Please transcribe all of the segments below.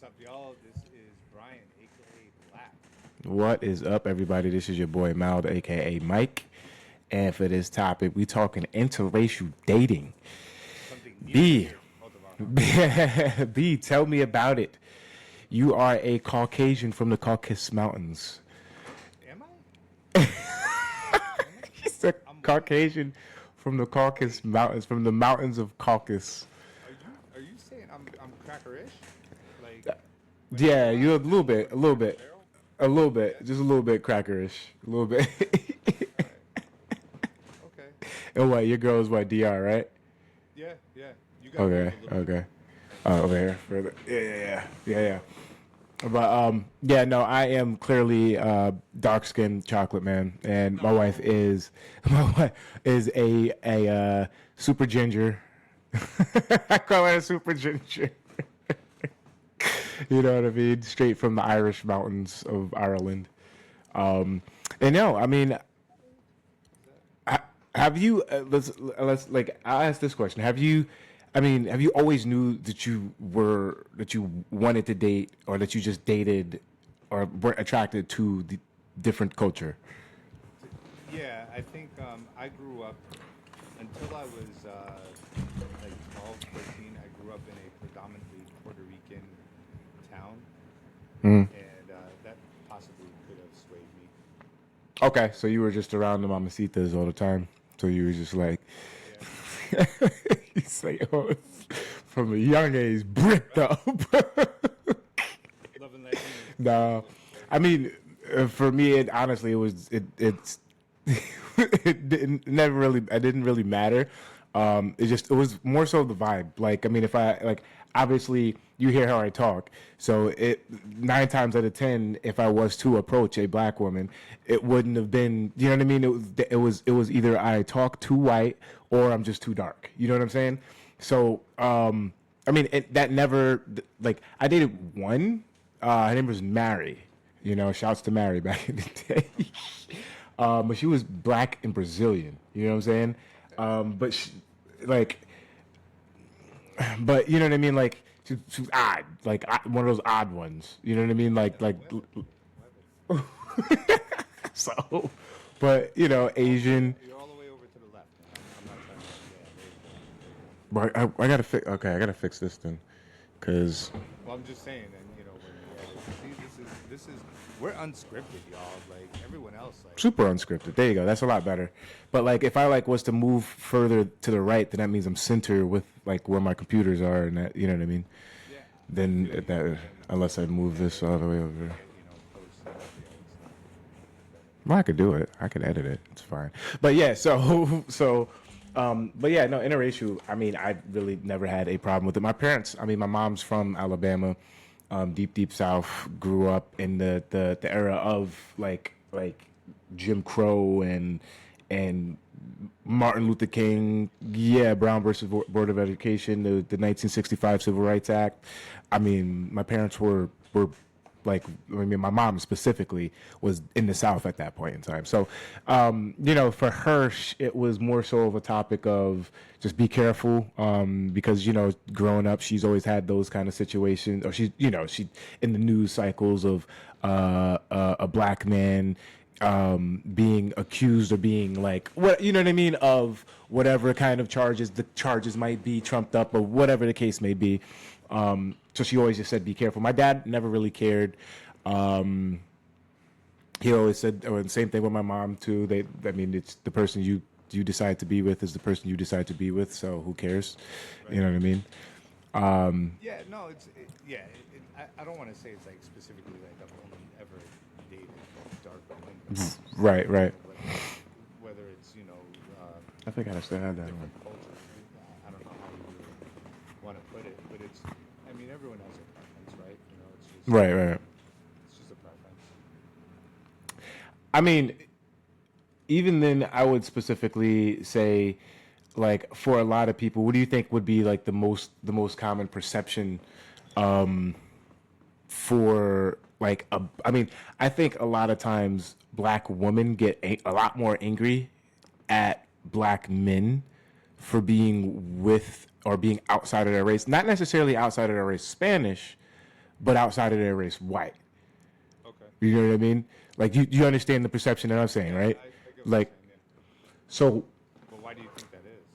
What's up, y'all? This is Brian, aka Black. What is up, everybody? This is your boy Mild, aka Mike, and for this topic, we talking interracial dating. Something near and B, dear to both of our hearts. B, tell me about it. You are a Caucasian from the Caucasus Mountains. Am I? Am I? He's a I'm one of them. Caucasian from the Caucasus Wait, Mountains, from the mountains of Caucasus. are you saying I'm crackerish? Like when I Yeah, go you're out a of little town, I bit, go to Cracker Barrel? a little bit, Yeah. just a little bit crackerish, a little bit. All right. Okay. And what? Your girl is what? Dr. Right? Yeah. Yeah. You got to move Okay, a little bit okay. more. Over here, further. Yeah. But yeah, no, I am clearly dark skinned chocolate man, and my wife No. is my wife is a super ginger. I call her a super ginger. You know what I mean? Straight from the Irish mountains of Ireland. And no, I mean, Is that? have you? Let's like I'll ask this question. Have you? I mean, have you always knew that you wanted to date, or that you just dated, or were attracted to the different culture? Yeah. I think I grew up until I was like 12, 13. I grew up in a predominantly Puerto Rican town, and that possibly could have swayed me. Okay, so you were just around the mamacitas all the time. So you were just like, Yeah. you say, oh, from a young age, bricked Right. up. Loving Latinos No, was I mean, for me, it honestly, it's it didn't never really, it didn't really matter. It was more so the vibe. Like, I mean, if I like, obviously, you hear how I talk, so it 9 times out of 10, if I was to approach a black woman, it wouldn't have been, you know what I mean? It was either I talk too white or I'm just too dark. You know what I'm saying? So, I mean, that never like I dated one. Her name was Mary. You know, shouts to Mary back in the day. But she was black and Brazilian. You know what I'm saying? okay. But she, like, but you know what I mean? Like, she was odd, like one of those odd ones. You know what I mean? Yeah, huevo, huevo. So, but you know, Asian. You're all the way over to the left, man. I'm not trying to. Yeah, there you go. There you go. But I gotta fix. Okay, I gotta fix this then, cause Well, I'm just saying, and when we edit, see, this is we're unscripted, y'all. Like everyone else, like super unscripted. There you go. That's a lot better. But like, if I like was to move further to the right, then that means I'm center with like where my computers are, and that, you know what I mean. yeah, I Then feel you. that, And unless I move this all the way over there. yeah, post and edit stuff better. Well, I could do it. I could edit it. It's fine. But yeah, so but yeah, no, interracial. I mean, I really never had a problem with it. My parents. I mean, my mom's from Alabama, deep South. Grew up in the era of like Jim Crow and Martin Luther King. Yeah, Brown versus Board of Education. The 1965 Civil Rights Act. I mean, my parents were like, I mean, my mom specifically was in the South at that point in time. So, you know, for her, it was more so of a topic of just be careful, because, you know, growing up, she's always had those kind of situations, or she's, you know, she in the news cycles of a black man being accused or being like, what, you know what I mean, of whatever kind of charges the charges might be trumped up, or whatever the case may be. So she always just said, "Be careful." My dad never really cared. Um, he always said, or the same thing with my mom too. I mean, it's the person you decide to be with is the person you decide to be with. So who cares? You Right. know what I mean? Yeah, no, I don't want to say it's like specifically like I've only ever dated dark women, but Right, right. whether it's I think I still had that one. different cultures. I don't know how you really want to put it, but it's. I mean, everyone has a preference, right? Right, right. It's just a preference. I mean, even then, I would specifically say, like, for a lot of people, what do you think would be like the most common perception for like a? I mean, I think a lot of times black women get a lot more angry at black men for being with or being outside of their race, not necessarily outside of their race, Spanish, but outside of their race, white. Okay. You know what I mean? Like you understand the perception that I'm saying, Yeah, right? I get what you're Like saying. Yeah. so, But why do you think that is?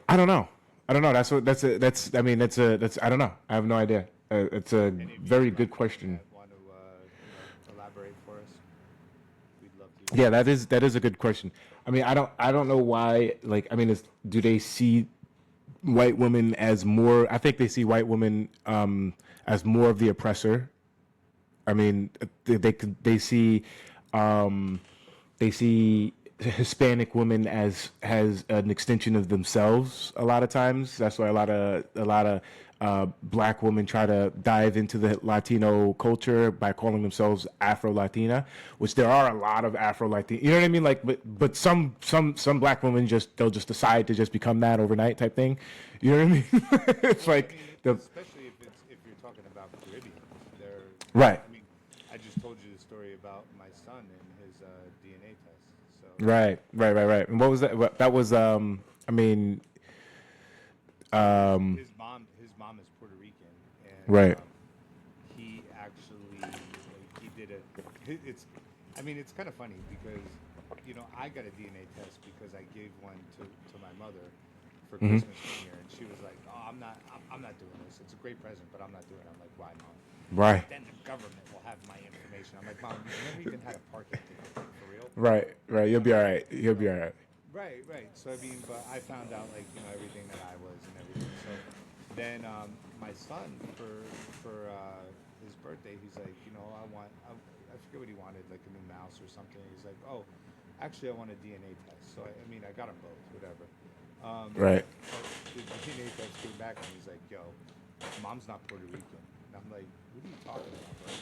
I don't know. I don't know. That's I mean that's I don't know. I have no idea. It's a Any of you very good around question. that want to, elaborate for us? We'd love to hear. Yeah, that is a good question. I mean, I don't know why. Like, I mean, do they see white women as more? I think they see white women as more of the oppressor. I mean, um, they see Hispanic women as an extension of themselves. A lot of times, that's why a lot of black women try to dive into the Latino culture by calling themselves Afro Latina, which there are a lot of Afro Latina. You know what I mean? Like, but some black women they'll just decide to just become that overnight type thing. You know what I mean? It's Well, I like mean, the especially if you're talking about Caribbeans, they're. right. I mean, I just told you the story about my son and his DNA test. So Right. And what was that? That was I mean, so um, his mom is Puerto Rican, and right. he actually like he did a. It's, I mean, it's kind of funny because I got a DNA test because I gave one to my mother for Hmm. Christmas one year, and she was like, "Oh, I'm not doing this. It's a great present, but I'm not doing it." I'm like, "Why, mom?" She's Right. like, "Then the government will have my information." I'm like, "Mom, you've never even had a parking ticket, like, for real?" Right. You'll I'm be all like, right. You'll so be all right. right. So I mean, but I found out like everything that I was and everything. So then my son for his birthday, he's like, I forget what he wanted, like a new mouse or something. He's like, oh, actually, I want a DNA test. So I mean, I got them both, whatever. Right. But the DNA test came back and he's like, yo, mom's not Puerto Rican. And I'm like, what are you talking about, bro?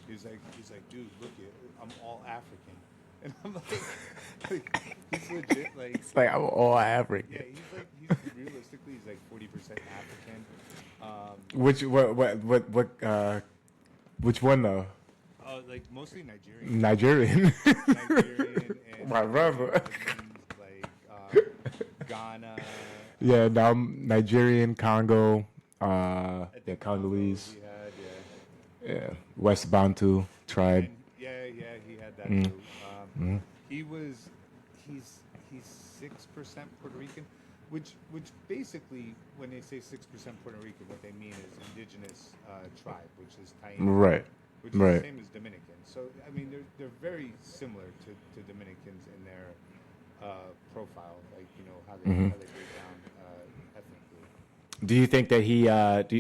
He's like, dude, look it, I'm all African. And I'm like he's legit like It's like I'm all yeah, African. he's realistically he's like 40% African. Um, Which which one though? like mostly Nigerian, Nigerian. Nigerian and My Nigerian brother. origins, like Ghana. Yeah, no, I'm Nigerian, Congo, I yeah, think Congo Congolese, he had, yeah, yeah, West Bantu tribe. and yeah, he had that too. Mm-hmm. He was he's 6% Puerto Rican, which basically when they say 6% Puerto Rican, what they mean is indigenous tribe, which is Taino, Right, which is the right. same as Dominican. So I mean they're very similar to Dominicans in their profile, like Hmm. how they break down ethnically. Do you think that do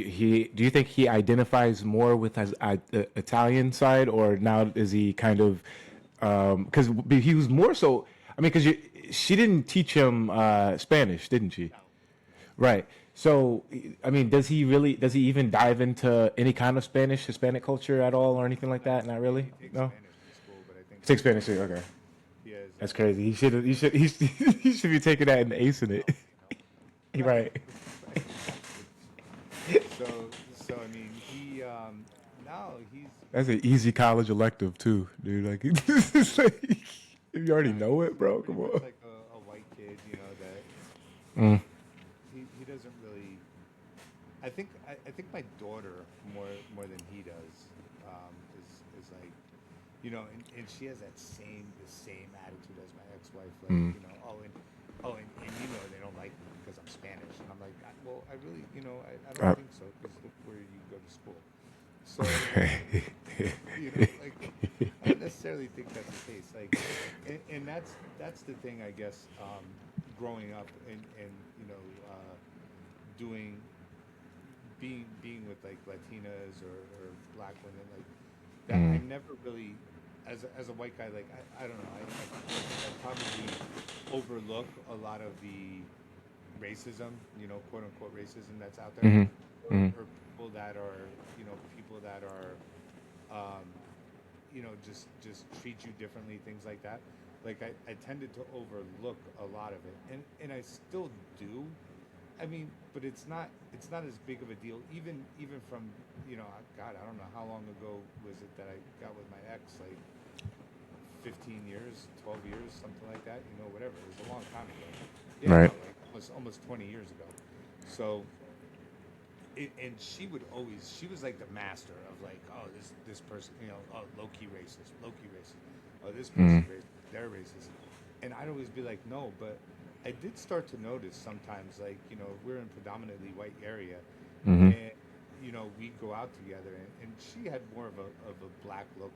you think he identifies more with his Italian side, or now is he kind of because he was more so? I mean, because she didn't teach him Spanish, didn't she? No, Right. So, I mean, does he even dive into any kind of Hispanic culture at all, or anything like no. that? Not really. He takes No. Spanish in school, but I think Take Spanish too. Okay. he has That's crazy. He should be taking that and acing it. right, Right. right, exactly. So I mean, he no, That's an easy college elective too, dude. Like, it's like if you already no, know it, he's bro. pretty Come much on. like a white kid, that Mm, he doesn't really. I think my daughter more than he does is like, and she has the same attitude as my ex-wife, like mm. and they don't like me because I'm Spanish, and I'm like, well, I really, I don't Uh, think so because look where you go to school. So like, like I don't necessarily think that's the case. Like, and that's the thing, I guess. Growing up and doing being with like Latinas or black women like that, I Mm, never really, as a white guy, like I don't know, I probably overlook a lot of the racism, quote unquote racism that's out there, mm, mm, or people that are um, just treat you differently, things like that. Like I tended to overlook a lot of it, and I still do. I mean, but it's not as big of a deal. Even from God, I don't know how long ago was it that I got with my ex, like 15 years, 12 years, something like that. Whatever. It was a long time ago. Yeah, no, right. like almost 20 years ago. So and she would always, she was like the master of like, oh, this person, oh, low key racist, low key racist. Oh, this Mm-hmm. person's racist, they're racist. And I'd always be like, no, but I did start to notice sometimes, like, we're in predominantly white area, Mm-hmm. and we'd go out together, and she had more of a black look,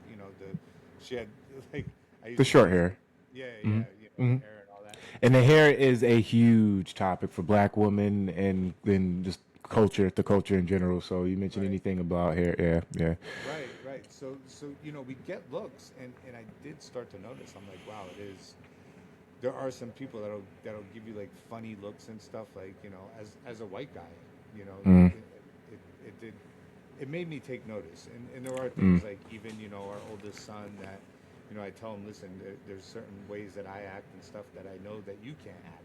she had like, I The used to short always, hair. yeah, Mm-hmm. yeah, the Mm-hmm. hair and all that. And the hair is a huge topic for Black women and then just culture, the culture in general. So you mentioned Right. anything about hair? Yeah, yeah. Right, right. So we get looks, and I did start to notice. I'm like, wow, it is. There are some people that'll give you like funny looks and stuff. Like, as a white guy, you know, Mm-hmm. it did. It made me take notice, and there are Mm-hmm. things like, even our oldest son, that I tell him, listen, there's certain ways that I act and stuff that I know that you can't act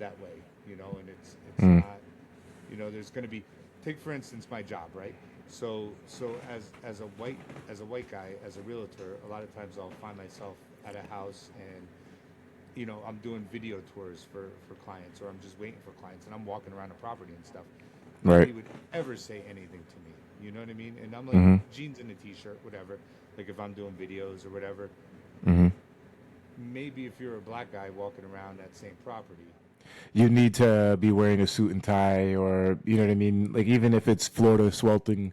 that way, and it's Mm-hmm. not, there's going to be, take for instance my job, right? So as a white guy, as a realtor, a lot of times I'll find myself at a house, and I'm doing video tours for clients, or I'm just waiting for clients, and I'm walking around the property and stuff. Right. Nobody would ever say anything to me. You know what I mean? And I'm like, Mm-hmm. jeans and a t-shirt, whatever. Like, if I'm doing videos or whatever. Mm-hmm. Maybe if you're a black guy walking around that same property. You need to be wearing a suit and tie, or you know what I mean. Like even if it's Florida sweltering,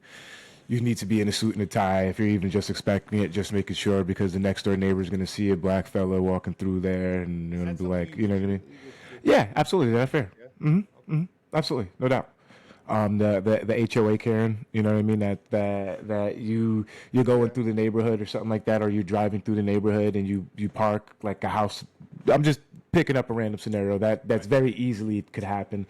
you need to be in a suit and a tie. If you're even just expecting it, just making sure, because the next door neighbor is going to see a black fella walking through there, and you're Is going that to be something like, you you know do what I mean? typically with Yeah, absolutely. That's fair. yeah? Mm-hmm. Okay. Mm-hmm. Absolutely, no doubt. The HOA Karen, you know what I mean? That you're going Yeah. through the neighborhood or something like that, or you're driving through the neighborhood and you park like a house. I'm just picking up a random scenario that's Right. very easily could happen.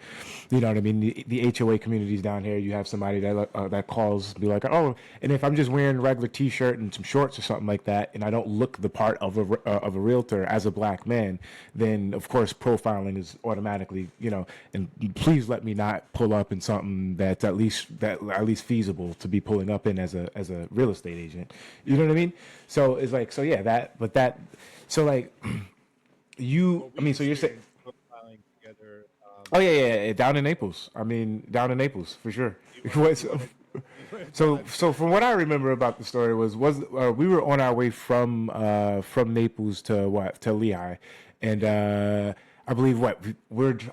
You know what I mean? The HOA communities down here, you have somebody that calls, be like, oh, and if I'm just wearing a regular T-shirt and some shorts or something like that, and I don't look the part of a realtor as a black man, then of course profiling is automatically, and please let me not pull up in something that's at least feasible to be pulling up in as a real estate agent. You Yeah. know what I mean? So it's like, so yeah, so like Well, I we mean, so you're saying, experienced profiling together. oh yeah, yeah, yeah, down in Naples. I mean, down in Naples for sure. You want to? What's- You want to? You want to tell so that so story? from what I remember about the story was we were on our way from Naples to Lehigh, and Yeah. I believe I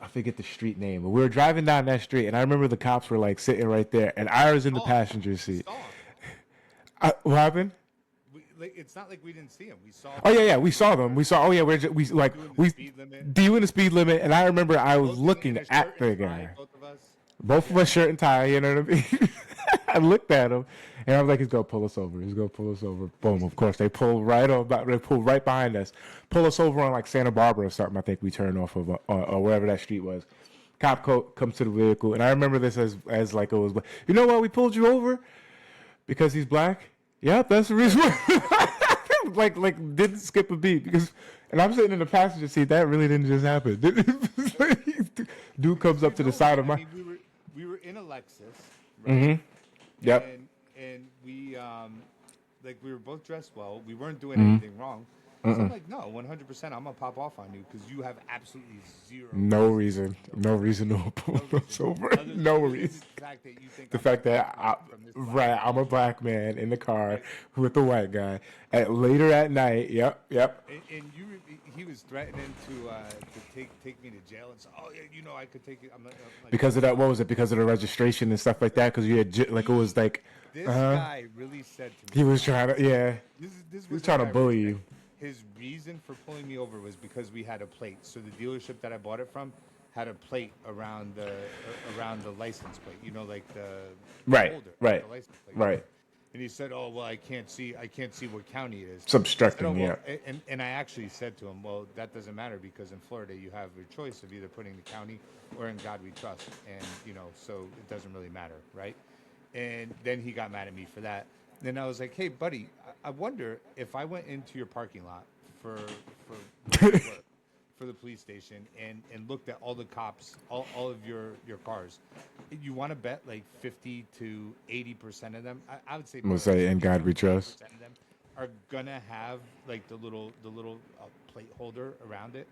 forget the street name, but we were driving down that street, and I remember the cops were like sitting right there, and I was in the Oh, passenger we seat. saw him. What happened? It's not like we didn't see him. We saw Oh them yeah, yeah, when we we saw them. were We saw. Oh yeah, we like doing the we speed limit, doing the speed limit, and I remember I was posting in looking a at shirt and the tie, guy. both of us. Both of Yeah. us shirt and tie, you know what I mean? I looked at him, and I was like, he's gonna pull us over. He's gonna pull us over. Boom! Of course, they pull right on. They pull right behind us, pull us over on like Santa Barbara or something. I think we turned off of or wherever that street was. Comes to the vehicle, and I remember this as like it was. You know why we pulled you over? Because he's black. Yep, that's the reason. Why. like didn't skip a beat because. And I'm sitting in the passenger seat. That really didn't just happen. Dude comes Because up to the side of my. we were in a Lexus, right? Mm-hmm. Yep. And we like, we were both dressed well. We weren't doing Mm-hmm. anything wrong. So I'm like, no, 100%. I'm gonna pop off on you because you have absolutely zero No reason reason. to pull No me over. reason to pull No us reason. over. No Other than reason. the fact that you think The I'm gonna fact take that money from this black right, man, I'm a black man in the car right? with the white guy. Later at night. Yep. Yep. And he was threatening to take me to jail and say, oh yeah, I could take it. I'm like, Because of that, what was it? Because of the registration and stuff like that. Because you had like it was like, this guy really said to he me, was trying to, yeah, this he was was trying what to I really bully said. you. His reason for pulling me over was because we had a plate. So the dealership that I bought it from had a plate around the license plate. Like the Right. holder, Right. the license plate. Right. And he said, "Oh well, I can't see what county it is." It's I said, "Oh obstructing. well," Yeah. and I actually said to him, "Well, that doesn't matter because in Florida you have your choice of either putting the county or in God we trust, and so it doesn't really matter, right?" And then he got mad at me for that. Then I was like, "Hey, buddy, I wonder if I went into your parking lot for where you work, for the police station, and looked at all the cops, all of your cars. You want to bet like 50 to 80% of them? I would say I'm gonna more like say, in God we 75% trust. of them are gonna have like the little plate holder around it,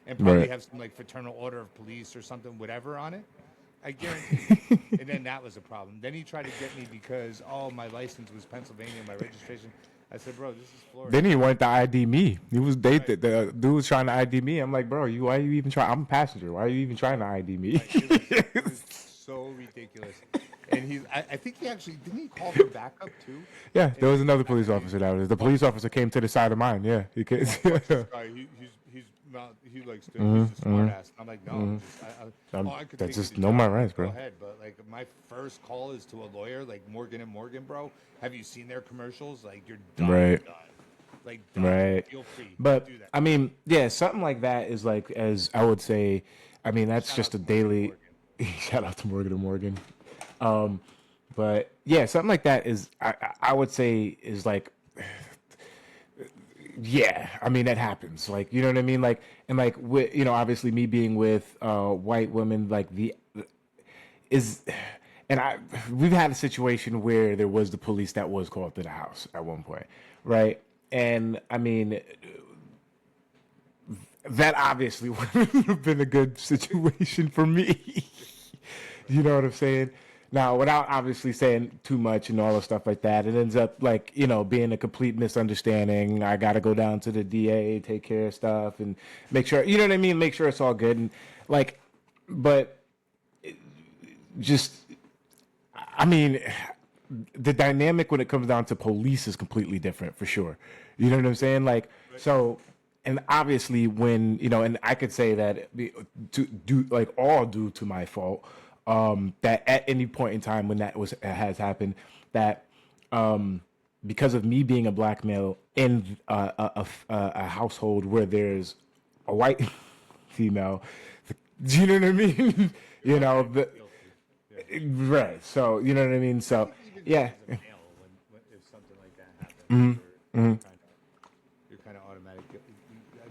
and probably Right. have some like fraternal order of police or something, whatever on it. I guarantee you. And then that was a problem. Then he tried to get me because my license was Pennsylvania, my registration. I said, bro, this is Florida. Then he wanted to ID me. He was Right, the dude was trying to ID me. I'm like, bro, why are you even trying? I'm a passenger. Why are you even trying to ID me? right. It was so ridiculous. And I think he actually didn't he call for backup too. Yeah, And there was another I police mean, officer that was. The police officer came to the side of mine. Yeah, he could. what's this guy? He likes to he's a smart ass. And I'm like, no, I could That's take you just to know jail. my rights, Go bro. ahead, but like my first call is to a lawyer, like Morgan and Morgan, bro. Have you seen their commercials? Like you're done, Right. done. Like done. Right. Feel free. But Do that. I mean, yeah, something like that is like, as I would say, I mean, that's Shout just out a to Morgan and daily. Morgan. Shout out to Morgan and Morgan. But yeah, something like that is, I would say, is like, yeah, I mean that happens. Like, you know what I mean? Like, and like, obviously me being with white women, like is, and we've had a situation where there was the police that was called to the house at one point, right? And I mean, that obviously wouldn't have been a good situation for me. You know what I'm saying? Now, without obviously saying too much and all the stuff like that, it ends up like, being a complete misunderstanding. I got to go down to the DA, take care of stuff and make sure, you know what I mean? Make sure it's all good. And like, but just, I mean, the dynamic when it comes down to police is completely different for sure. You know what I'm saying? Like, so, and obviously when, and I could say that all due to my fault, that at any point in time when has happened, that because of me being a black male in a household where there's a white female, do you know what I mean? Right. So you know what I mean. So Even yeah. as a male, when if something like that happens, you're kind of automatic. I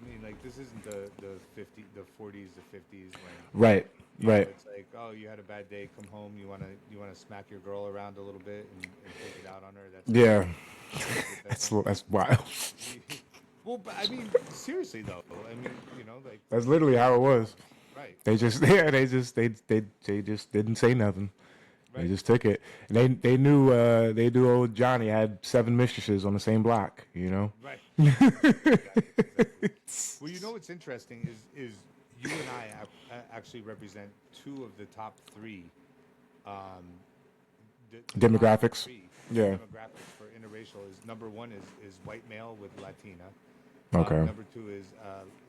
mean, like this isn't the 40s, the 50s when Right. Right. it's like, oh, you had a bad day, come home, you wanna smack your girl around a little bit and take it out on her. Yeah. That's That's wild. well, but I mean, seriously though, I mean, like That's literally how it was. right, They just they just didn't say nothing. They right. just took it. And they knew old Johnny had 7 mistresses on the same block, Right. Exactly. Well, what's interesting is you and I actually represent 2 of the top 3 um, the top Demographics. 3 Yeah. demographics for interracial is number 1 is white male with Latina. Okay. Number 2 is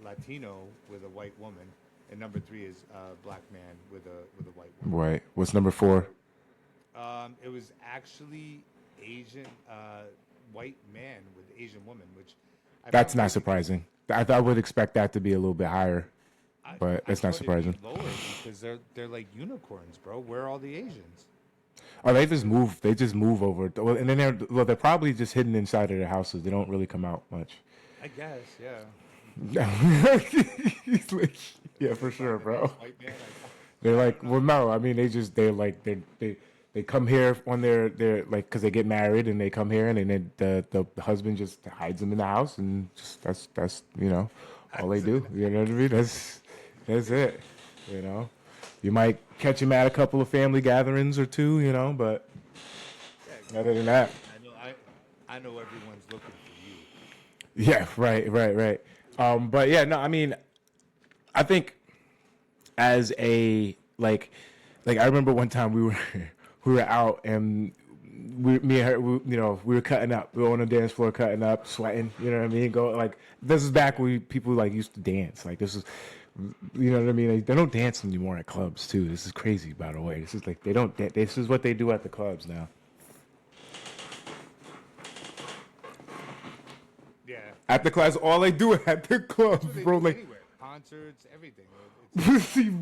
Latino with a white woman, and number 3 is black man with a white woman. Right. What's number 4? It was actually Asian white man with Asian woman, which That's found not very- surprising. I would expect that to be a little bit higher, but it's not thought it'd be surprising. lower because they're like unicorns, bro. Where are all the Asians? Oh, they just move. They just move over. Well, and then they're probably just hidden inside of their houses. They don't really come out much. I guess, yeah. Yeah, for sure, The bro. next white man, They're like, well, no, I mean, they come here on their like because they get married and they come here and then the husband just hides them in the house and just that's all they do. You know what I mean? That's it. You might catch him at a couple of family gatherings or two, but yeah, other than that, I know everyone's looking for you. yeah, right. But yeah, no, I mean, I think as a like I remember one time we were out and me and her, we were cutting up. We were on the dance floor cutting up, sweating. You know what I mean? This is back when people like used to dance. Like this is, you know what I mean? Like, they don't dance anymore at clubs too. This is crazy, by the way. This is like they don't. This is what they do at the clubs now. Yeah. At the clubs, all they do at the clubs, They bro. do Like, anywhere, concerts, everything.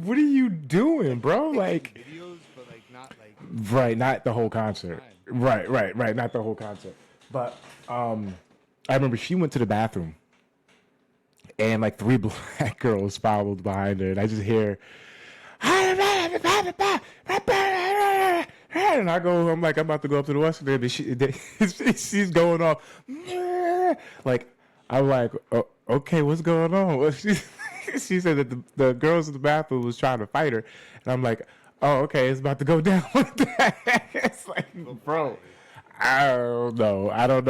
what are you doing, bro? Like, Videos, but like not like right, not the whole concert. Right, not the whole concert. But I remember she went to the bathroom, and like 3 black girls followed behind her, and I just hear, and I'm like, I'm about to go up to the western end, and she's going off, like, I'm like, oh, okay, what's going on? Well, she said that the girls in the bathroom was trying to fight her, and I'm like, oh, okay, it's about to go down with that. It's like, But bro, why? I don't know. I don't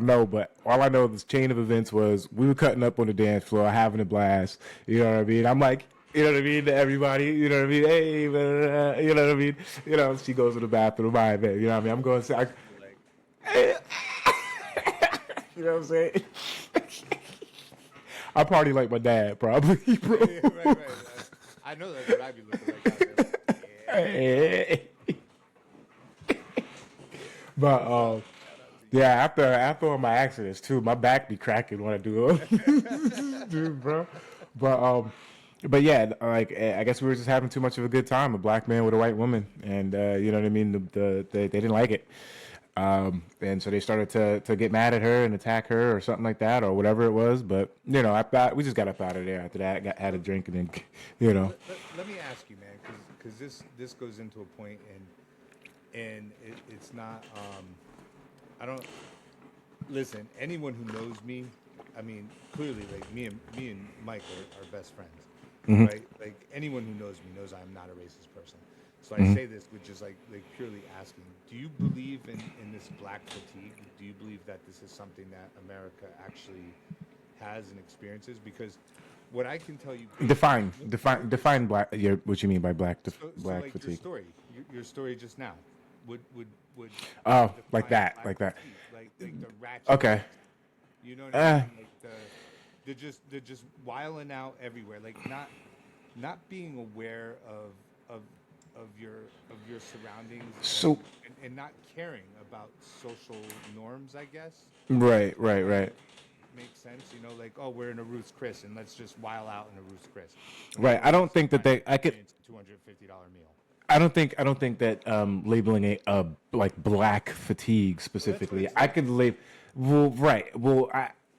know. But all I know, this chain of events was we were cutting up on the dance floor, having a blast. You know what I mean? I'm like, you know what I mean, to everybody. You know what I mean? Hey, you know what I mean? You know, she goes to the bathroom. My bad. You know what I mean? I'm going to say, You're like, you know what I'm saying? I party like my dad, probably, bro. yeah, right, right. I know that's what I'd be looking like out there. Like, yeah. But What's up? Shout out to yeah, you. after all my accidents too, my back be cracking when I do it, dude, bro. But but yeah, like I guess we were just having too much of a good time. A black man with a white woman, and you know what I mean. They didn't like it, and so they started to get mad at her and attack her or something like that or whatever it was. But you know, I thought we just got up out of there after that. Had a Let, drink and then, you know, let me ask you, man, because this goes into a point, and it's not. I don't listen. Anyone who knows me, I mean, clearly, like me and Mike are best friends, right? Like anyone who knows me knows I'm not a racist person. So I say this with just like purely asking: do you believe in this black fatigue? Do you believe that this is something that America actually has and experiences? Because what I can tell you based on define black. What you mean by so black like your fatigue? story, your story just now would would Oh, define black like that. fatigue, like the Okay. ratchetness. You know what I Uh, mean? Like they're just wiling out everywhere. Like not being aware of of your of your surroundings so and not caring about social norms. I guess if that right. makes sense. You know, like oh, we're in a Ruth's Chris and let's just while out in a Ruth's Chris when Right. I everyone don't else is think that trying to they. I could. experience a $250 meal. I don't think that labeling a like black fatigue Well, that's what specifically. it I says. could label. Well, right. Well,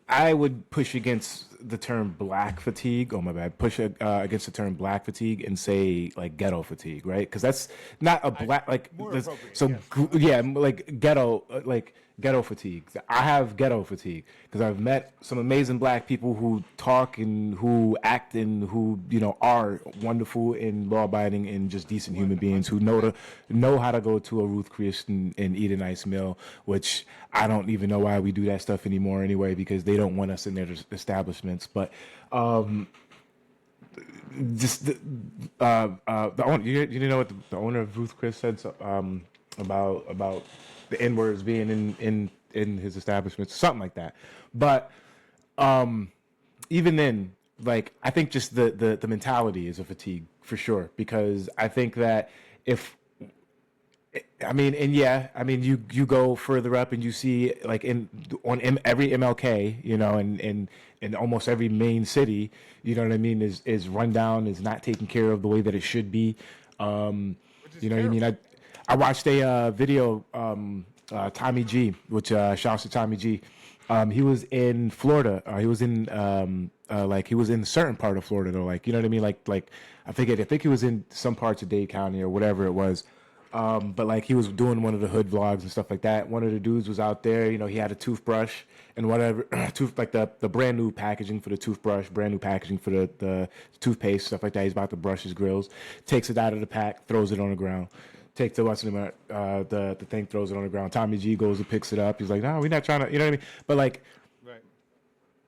I would push against the term black fatigue. Oh my bad. Push against the term black fatigue and say like ghetto fatigue, right? Because that's not a I black like. more appropriate, So yes, 100%. yeah, like ghetto fatigue. I have ghetto fatigue because I've met some amazing black people who talk and who act and who you know are wonderful and law abiding and just decent human beings who 100%. know how to go to a Ruth Chris and eat a nice meal, which I don't even know why we do that stuff anymore anyway because they don't want us in their establishments. But just the owner, you didn't know what the owner of Ruth Chris said about the N words being in his establishment, something like that. But even then, like I think just the mentality is a fatigue for sure because I think that if I mean, and yeah, I mean, you go further up and you see like every MLK, you know, and in almost every main city, you know what I mean, is run down, is not taken care of the way that it should be. Which is You know what I mean? terrible. I watched a video, Tommy G, which shouts to Tommy G. He was in Florida. He was in like he was in a certain part of Florida though, like you know what I mean, like I think he was in some parts of Dade County or whatever it was. But like he was doing one of the hood vlogs and stuff like that. One of the dudes was out there, you know, he had a toothbrush and whatever, like the brand new packaging for the toothbrush, brand new packaging for the toothpaste, stuff like that. He's about to brush his grills, takes it out of the pack, throws it on the ground. Takes the what's the thing, throws it on the ground. Tommy G goes and picks it up. He's like, no, we're not trying to, you know what I mean? Right.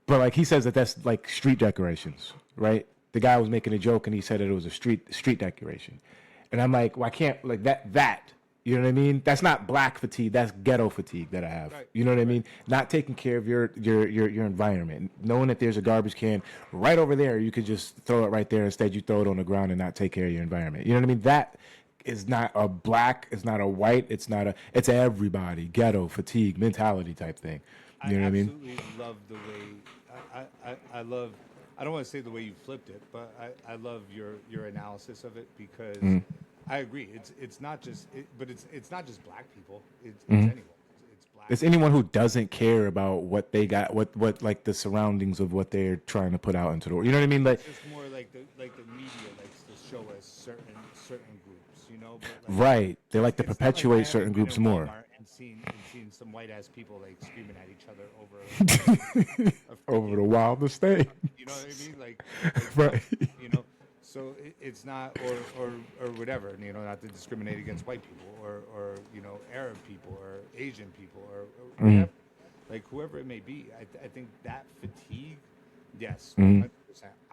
But like he says that that's like street decorations, right? The guy was making a joke and he said that it was a street decoration, and I'm like, well, I can't like that. You know what I mean? That's not black fatigue. That's ghetto fatigue that I have. Right. You know what I Right. mean? Not taking care of your environment, knowing that there's a garbage can right over there. You could just throw it right there. Instead, you throw it on the ground and not take care of your environment. You know what I mean? That is not a black. It's not a white. It's not a. It's everybody ghetto fatigue mentality type thing. I You know what I mean? absolutely love the way I love I don't want to say the way you flipped it, but I love your analysis of it because I agree. It's not just but it's not just black people. It's anyone. It's black, It's anyone who doesn't care about what they got, what like the surroundings of what they're trying to put out into the world. You know what I mean? Like, it's just more like the media likes to show us certain groups, you know. But like, right? They like to it's not like I perpetuate haven't certain been groups in more. Walmart and seen some white ass people like screaming at each other over a Over the freaking wildest thing, you know what I mean? Like right? you know. So it's not, or whatever, you know, not to discriminate against white people or you know, Arab people or Asian people or Mm-hmm. whatever, like whoever it may be. I think that fatigue, yes, Mm-hmm. 100%.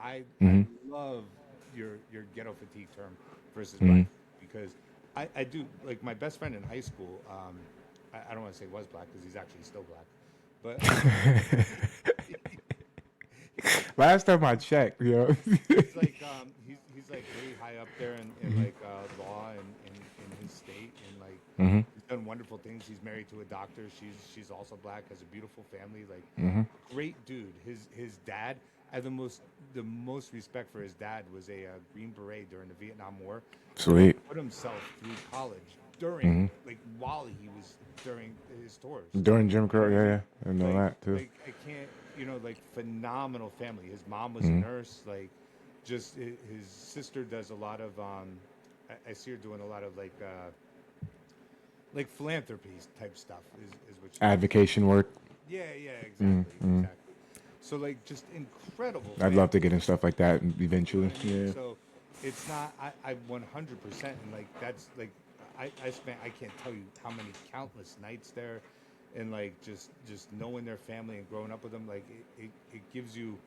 I Mm-hmm. love your ghetto fatigue term versus Mm-hmm. black because I do like my best friend in high school. I don't want to say was black because he's actually still black, but Last time I checked, you know. he's like he's like way high up there in Mm-hmm. like law in his state and like Mm-hmm. he's done wonderful things. He's married to a doctor. She's also black, has a beautiful family. Like Mm-hmm. great dude. His dad. I had the most respect for his dad was a Green Beret during the Vietnam War that like Sweet. put himself through college during Mm-hmm. like while he was during his tours. During Jim You Crow, know what I yeah, mean? yeah, I know that too. Like I can't, you know, like phenomenal family. His mom was a Mm-hmm. nurse. Like, just his sister does a lot of. I see her doing a lot of like philanthropy type stuff. Is what she does. Advocation work. Yeah, yeah, exactly, Mm-hmm. exactly. So like just incredible I'd love to family. get in stuff like that You know eventually. what I mean? Yeah. So it's not. I 100% and like that's like I spent I can't tell you how many countless nights there, and like just knowing their family and growing up with them. Like it gives you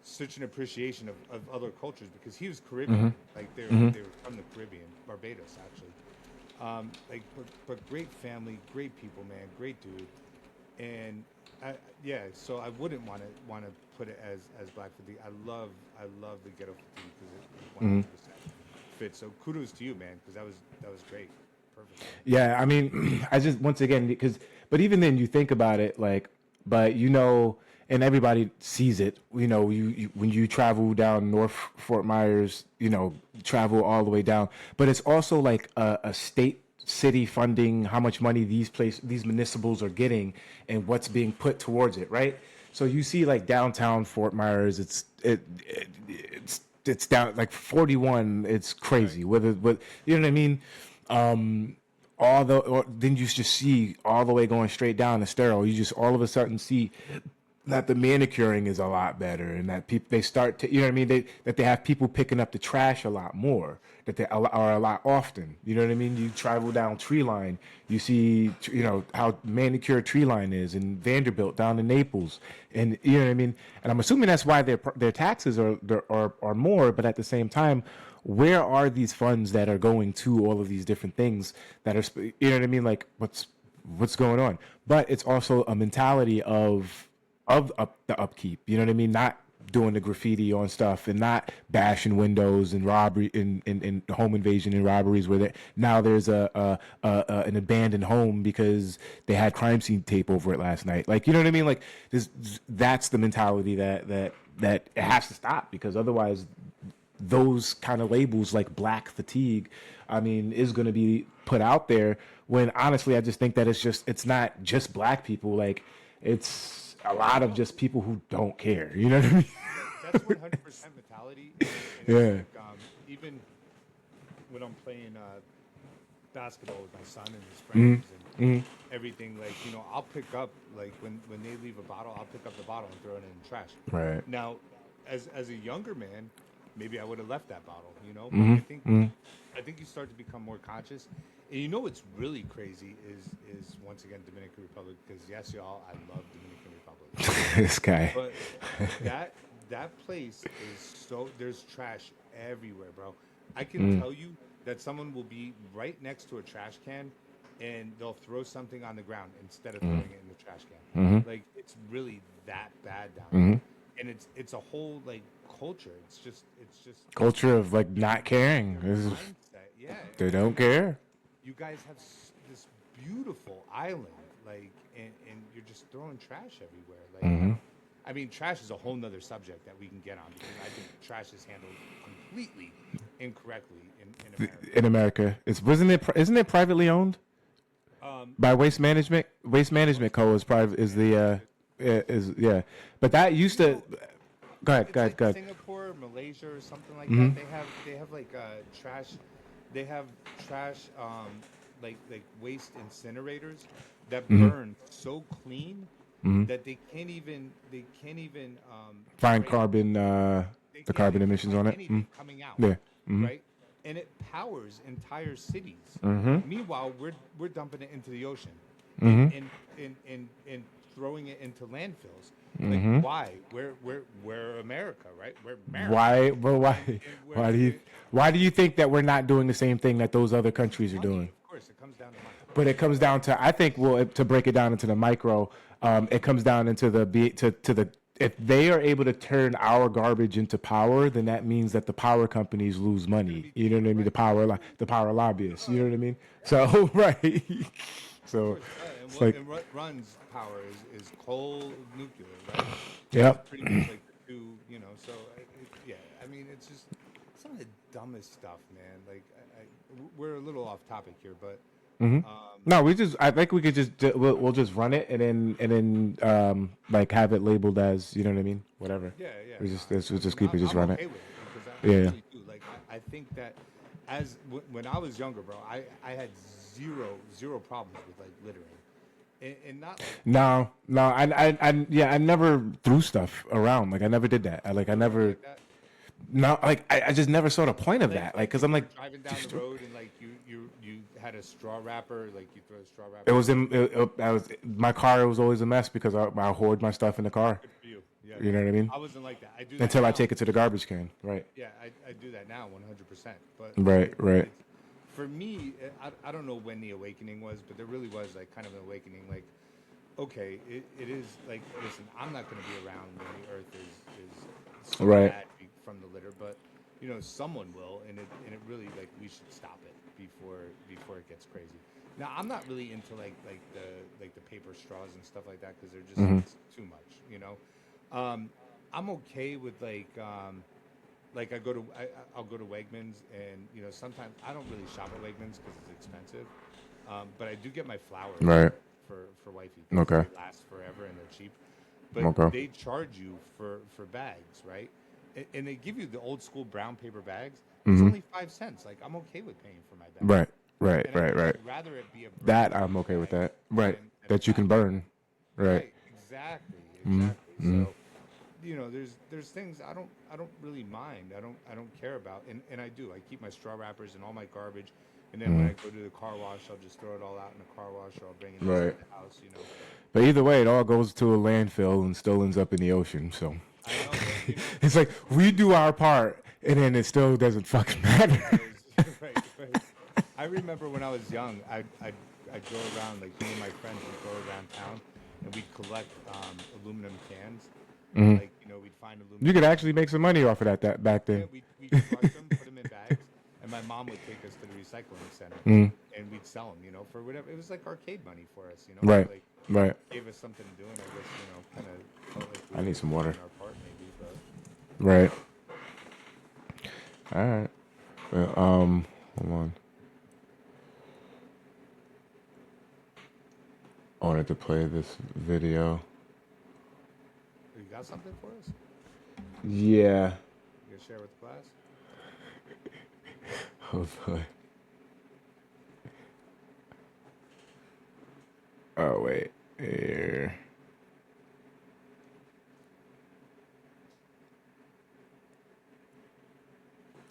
such an appreciation of other cultures because he was Caribbean. Mm-hmm. Like Mm-hmm. they were from the Caribbean, Barbados actually. Like but great family, great people, man, great dude, and yeah. So I wouldn't want to put it as black fatigue. I love the ghetto fatigue because it Mm-hmm. 100% fits. So kudos to you, man, because that was great, perfect. Yeah, I mean, I just once again because, but even then, you think about it, like, but you know, and everybody sees it. You know, you when you travel down North Fort Myers, you know, travel all the way down, but it's also like a state city funding how much money these municipals are getting and what's being put towards it, right? So you see like downtown Fort Myers, it's down like 41. It's Right. crazy. With you know what I mean? All the or then you just see all the way going straight down to Sterile. You just all of a sudden see that the manicuring is a lot better, and that people they start to you know what I mean. That they have people picking up the trash a lot more. That they are a lot often. You know what I mean. You travel down Tree Line, you see you know how manicured Tree Line is in Vanderbilt down in Naples, and you know what I mean. And I'm assuming that's why their taxes are more. But at the same time, where are these funds that are going to all of these different things that are you know what I mean? Like what's going on? But it's also a mentality of the upkeep. You know what I mean? Not doing the graffiti on stuff and not bashing windows and robbery and home invasion and robberies where now there's an abandoned home because they had crime scene tape over it last night. Like you know what I mean? Like that's the mentality that it has to stop because otherwise those kind of labels like black fatigue, I mean, is going to be put out there when honestly, I just think that it's not just black people. Like it's a lot of just people who don't care. You know what I mean? That's 100% mentality, and it's Yeah. like even when I'm playing basketball with my son and his friends and Mm-hmm. everything, like you know, I'll pick up like when they leave a bottle, I'll pick up the bottle and throw it in the trash. Right. Now, as a younger man, maybe I would have left that bottle, you know. But Mm-hmm. Mm-hmm. I think you start to become more conscious. And you know what's really crazy is once again Dominican Republic because yes, y'all, I love Dominican Republic. This guy. But that that place is so there's trash everywhere, bro. I can Mm. tell you that someone will be right next to a trash can and they'll throw something on the ground instead of throwing it in the trash can. Mm-hmm. Like it's really that bad down there. Mm-hmm. And it's a whole like culture. It's just Culture of like not caring. their mindset. Yeah. They And don't like care. you guys have this beautiful island like and you're just throwing trash everywhere. Like Mm-hmm. I mean, trash is a whole nother subject that we can get on because I think trash is handled completely incorrectly in America. In America, isn't it privately owned by Waste Management? Waste Management Co. is private. Is the is yeah, but that used You to. know, Go ahead. Go it's ahead. like Go ahead. Singapore, Malaysia, or something like Mm-hmm. that. They have like trash. They have trash like waste incinerators that Mm-hmm. burn so clean Mm-hmm. that they can't even Fine break. carbon. the yeah, they carbon can't emissions find on it. anything coming out, Yeah. right? And it powers entire cities. Meanwhile, we're dumping it into the ocean, and throwing it into landfills. Like why? We're America, right? We're America. Why? But And Why do you? Why do you think that we're not doing the same thing that those other countries are money, doing? of course, it comes down to money. But it comes down to, I think, well, to break it down into the micro, it comes down into the if they are able to turn our garbage into power, then that means that the power companies lose money. You know what I mean? The power lobbyists. You know what I mean? So right. So it's like, And what runs power is coal, nuclear, right? That's yep. pretty much like the two, So yeah, I mean, it's just some of the dumbest stuff, man. Like, we're a little off topic here, but No, I think we could we'll just run it and then like have it labeled as, you know what I mean? Whatever. yeah, yeah. We'll just keep it, just I'm run okay it. with it because I Yeah. really do. Like, I think that when I was younger, bro, I had zero problems with like littering, and not like No, I never threw stuff around. Like I never did that. I never, like that. no, like I just never saw the point of that. Like, cause if I'm you like, were driving down the road and like you had a straw wrapper, like you throw a straw wrapper. it was I was my car was always a mess because I hoard my stuff in the car. Good for you. Yeah, You know what I mean? I wasn't like that. I do that Until I now. take it to the garbage can. Right. Yeah, I do that now, 100%. But Right. Right. for me, I don't know when the awakening was, but there really was like kind of an awakening. Like, okay, it is like, listen, I'm not going to be around when the Earth is so Right. bad from the litter, but someone will, and it really, like, we should stop it before it gets crazy. Now, I'm not really into like the paper straws and stuff like that because they're just it's too much. I'm okay with like I'll go to Wegmans, and sometimes I don't really shop at Wegmans because it's expensive, but I do get my flowers Right. for wifey. 'Cause Okay. they last forever and they're cheap, but Okay. they charge you for bags, right? And they give you the old school brown paper bags. It's only 5 cents. Like, I'm okay with paying for my bag. Right. Right. And Right. Right. I'd rather it be a That brown I'm okay with bag that. Right. than a That you can plastic. burn. Right. Exactly. Mm-hmm. So, there's things I don't really mind. I don't care about, and I do. I keep my straw wrappers and all my garbage, and then when I go to the car wash, I'll just throw it all out in the car wash, or I'll bring it Right. inside the house. But either way, it all goes to a landfill and still ends up in the ocean. So I know, but, it's like we do our part, and then it still doesn't fucking matter. right. I remember when I was young, I'd go around, like, me and my friends would go around town, and we'd collect aluminum cans. Like, we'd find aluminum. You could actually make some money off of that back then. We'd crush them, put them in bags, and my mom would take us to the recycling center, and we'd sell them, for whatever. It was like arcade money for us, Right. Like, Right. gave us something to do, and I guess, kind of felt like we I were need some water. doing our part, maybe, but Right. All right. Well, hold on. I wanted to play this video. you got something for us? Yeah. You gonna share with the class? Oh boy. Oh wait. Here.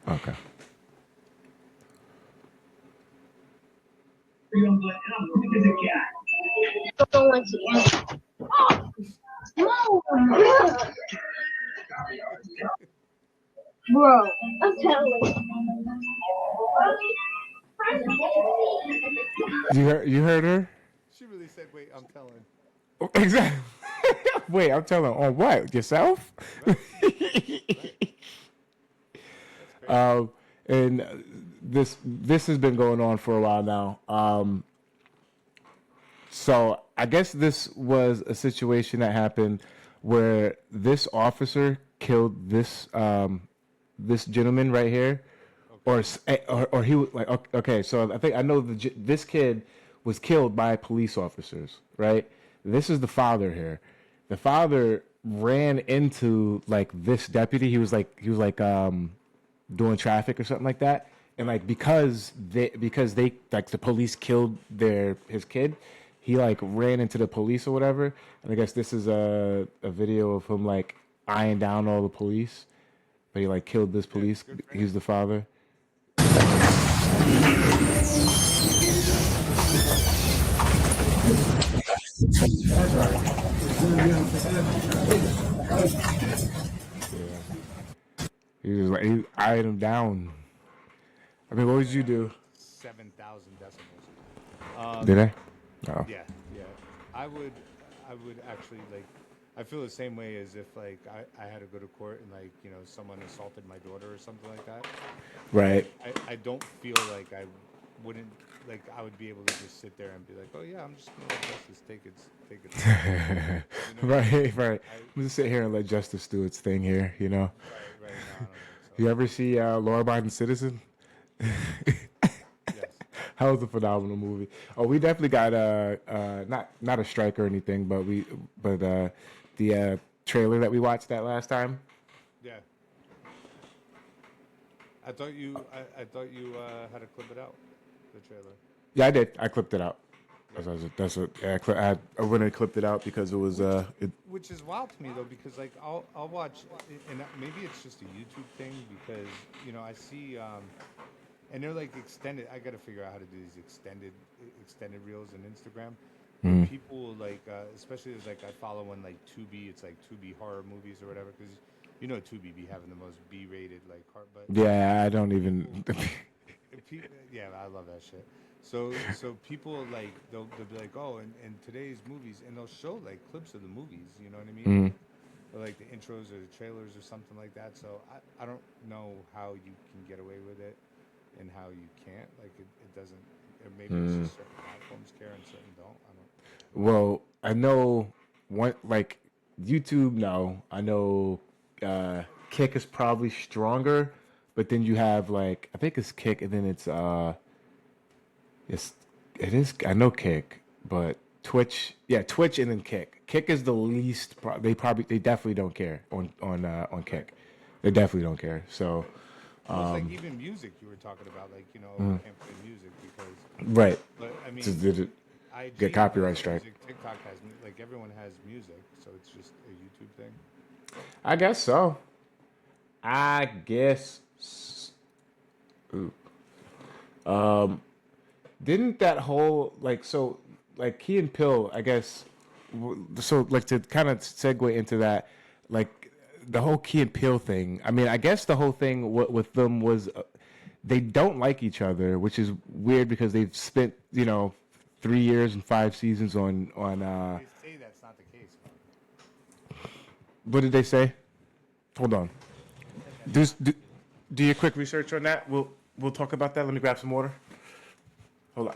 Okay. Don't want to. No, bro, I'm telling You heard her? She really said, "Wait, I'm telling." Exactly. Wait, I'm telling on what? Yourself? And this has been going on for a while now. So I guess this was a situation that happened where this officer killed this this gentleman right here, or he was like, okay. So I think I know this kid was killed by police officers, right? This is the father here. The father ran into like this deputy. He was like doing traffic or something like that, and like because they like the police killed his kid, he like ran into the police or whatever. And I guess this is a video of him like eyeing down all the police, but he like killed this Yeah, police. good for him. He's the father. Yeah, he was like he eyed him down. I mean, what would you do? 7,000 decibels. Did I? Oh, Yeah, yeah. I would, I would actually like. I feel the same way as if like I had to go to court and like someone assaulted my daughter or something like that. right. Like I don't feel like I wouldn't like I would be able to just sit there and be like, oh yeah, I'm just gonna let justice take its course. You know what I mean? Right, right. I'm just I sit here and let justice do its thing here. You know. right. No, I don't think so. You ever see Law-Abiding Citizen? Yes, yes. That was a phenomenal movie. Oh, we definitely got not a strike or anything, but the trailer that we watched that last time. Yeah. I thought you had to clip it out, the trailer. Yeah, I did. I clipped it out. Yeah. That's what yeah, I went and clipped it out because it was Which is wild to me though, because like I'll watch, and maybe it's just a YouTube thing because I see and they're like extended. I got to figure out how to do these extended reels on Instagram, where mm, people like, especially as like I follow one like Tubi. It's like Tubi horror movies or whatever, because Tubi be having the most B-rated like horror, but yeah. I don't people even. yeah, I love that shit. So people like they'll be like, oh, and today's movies, and they'll show like clips of the movies. You know what I mean? mm, Or like the intros or the trailers or something like that. So I don't know how you can get away with it and how you can't. Like it doesn't. Or maybe it's mm. just certain platforms care and certain don't. I don't. Well, I know one like YouTube. No, I know Kick is probably stronger, but then you have like I think it's Kick, and then it's it is I know Kick, but Twitch, yeah, Twitch and then Kick. Kick is the least. They definitely don't care on Right. Kick. They definitely don't care. So Well, it's like even music you were talking about, like we can't play music because. right, But I just mean, did it get IG has copyright strike. music, TikTok has like everyone has music, so it's just a YouTube thing. I guess so. I guess. Ooh. Didn't that whole like Key and Pill? I guess so. Like to kind of segue into that, like the whole Key and Peele thing. I mean, I guess the whole thing with them was they don't like each other, which is weird because they've spent 3 years and 5 seasons on. They say that's not the case, man. What did they say? Hold on. They said that's Do, not the do case. do your quick research on that. We'll talk about that. Let me grab some water. Hold on.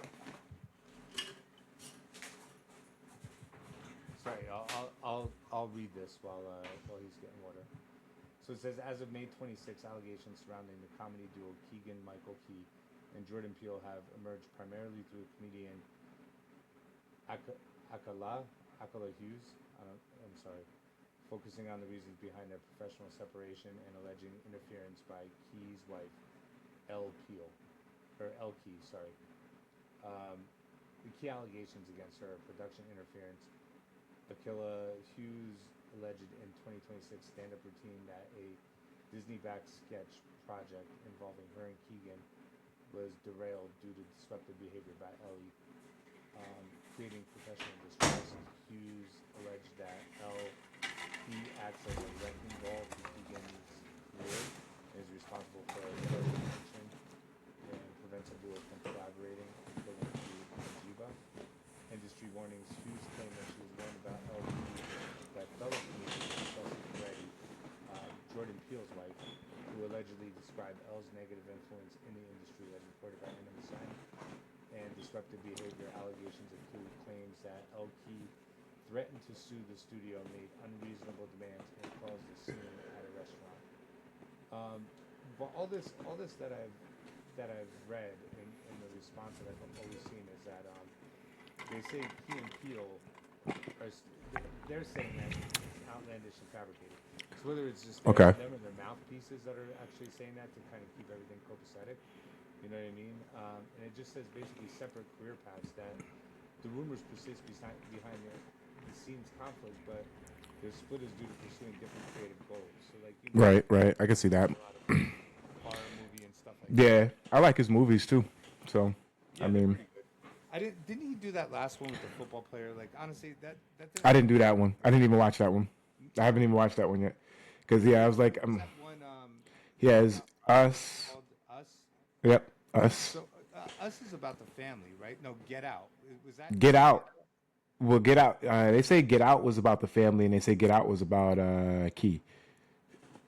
Sorry, I'll read this while he's getting water. So it says, as of May 26, allegations surrounding the comedy duo Keegan Michael Key and Jordan Peele have emerged primarily through comedian Akala Hughes. I'm sorry, focusing on the reasons behind their professional separation and alleging interference by Key's wife, L. Peele, or L. Key. Sorry. Um, the key allegations against her are production interference. Akila Hughes alleged in 2026 stand-up routine that a Disney-backed sketch project involving her and Keegan was derailed due to disruptive behavior by Ellie, creating professional distress. Hughes alleged that He acts as a wrecking ball to Keegan's career and is responsible for attention and prevents a duo from collaborating, according to Najiba. Industry warnings. Hughes claimed that she was warned about LP by fellow comedian Chelsea Peretti, Jordan Peele's wife, who allegedly described L's negative influence in the industry as reported by Enemy Sign, and disruptive behavior allegations include claims that LP threatened to sue the studio, made unreasonable demands, and caused a scene at a restaurant. But all this that I've read in the response that I've always seen is that they say Key and Peele they're saying that it's outlandish and fabricated. So whether it's just Okay. them or their mouthpieces that are actually saying that to kind of keep everything copacetic, you know what I mean? And it just says basically separate career paths that the rumors persist behind the scenes conflict, but The split is due to pursuing different creative goals. So like Right. I can see that. a lot of horror movie and stuff like that. Yeah, I like his movies too. So, Yeah, I they're mean, pretty good. Didn't he do that last one with the football player? Like honestly, that I didn't didn't do that one. I didn't even watch that one. I haven't even watched that one yet. Cause yeah, I was like, was that one he has Us. called Us. Yep, Us. So Us is about the family, right? No, Get Out. Was that Get Out. Well, Get Out. They say Get Out was about the family, and they say Get Out was about Key.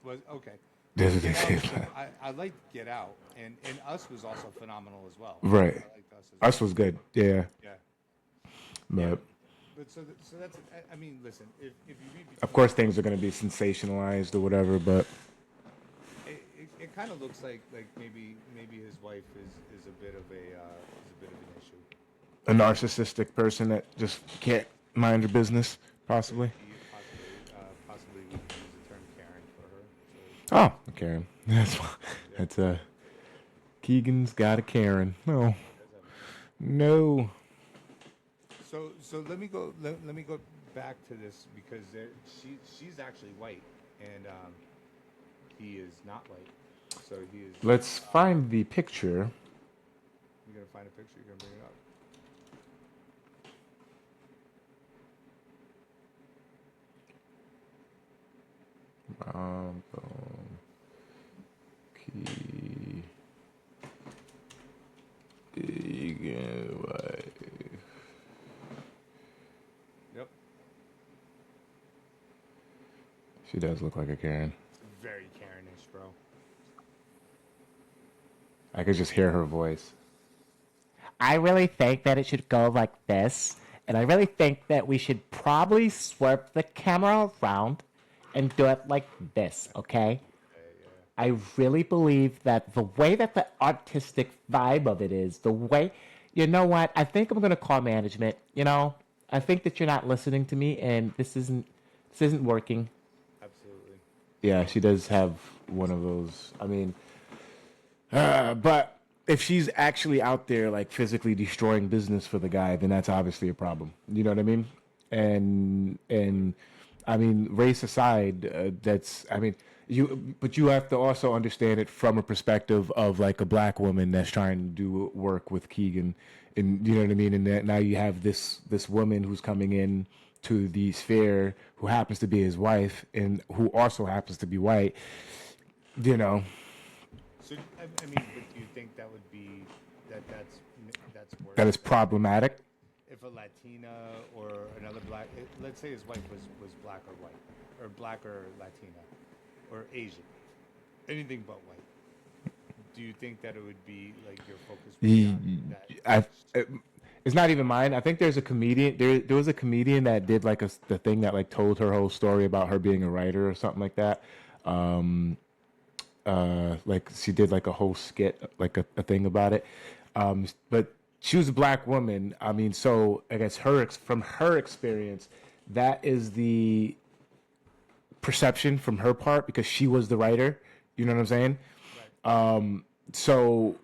Was okay. That's what they Get say. Out was I liked Get Out, and Us was also phenomenal as well. Right. I liked Us as well. Us was good. Yeah. Yeah. But But so that's I mean, listen, if you read between, of course, things are going to be sensationalized or whatever. But it kind of looks like maybe his wife is a bit of an issue. a narcissistic person that just can't mind her business, possibly. He possibly we can use the term Karen for her. So, Oh, Karen. That's Keegan's got a Karen. No, no. so let me go back to this because she's actually white and he is not white. So he is. Let's find the picture. You're gonna find a picture. You're gonna bring it up. Key. Keegan wife. Yep. She does look like a Karen. Very Karenish, bro. I could just hear her voice. I really think that it should go like this. And I really think that we should probably swerve the camera around and do it like this, okay? I really believe that the way that the artistic vibe of it is, the way, you know what? I think I'm going to call management. You know, I think that you're not listening to me and this isn't working. Absolutely. Yeah, she does have one of those. I mean, but if she's actually out there like physically destroying business for the guy, then that's obviously a problem. You know what I mean? And I mean, race aside, that's I mean, but you have to also understand it from a perspective of like a black woman that's trying to do work with Keegan, and you know what I mean. And that now you have this woman who's coming in to the sphere who happens to be his wife and who also happens to be white. You know. So I mean, but do you think that would be that's worse? That is problematic. If a Latina or another black, let's say his wife was black or white, or black or Latina, or Asian, anything but white. Do you think that it would be like your focus? Would be on that? It's not even mine. I think there's a comedian. There was a comedian that did like the thing that like told her whole story about her being a writer or something like that. Like she did like a whole skit, like a thing about it. But she was a black woman. I mean, so I guess from her experience, that is the perception from her part because she was the writer. You know what I'm saying? Right. So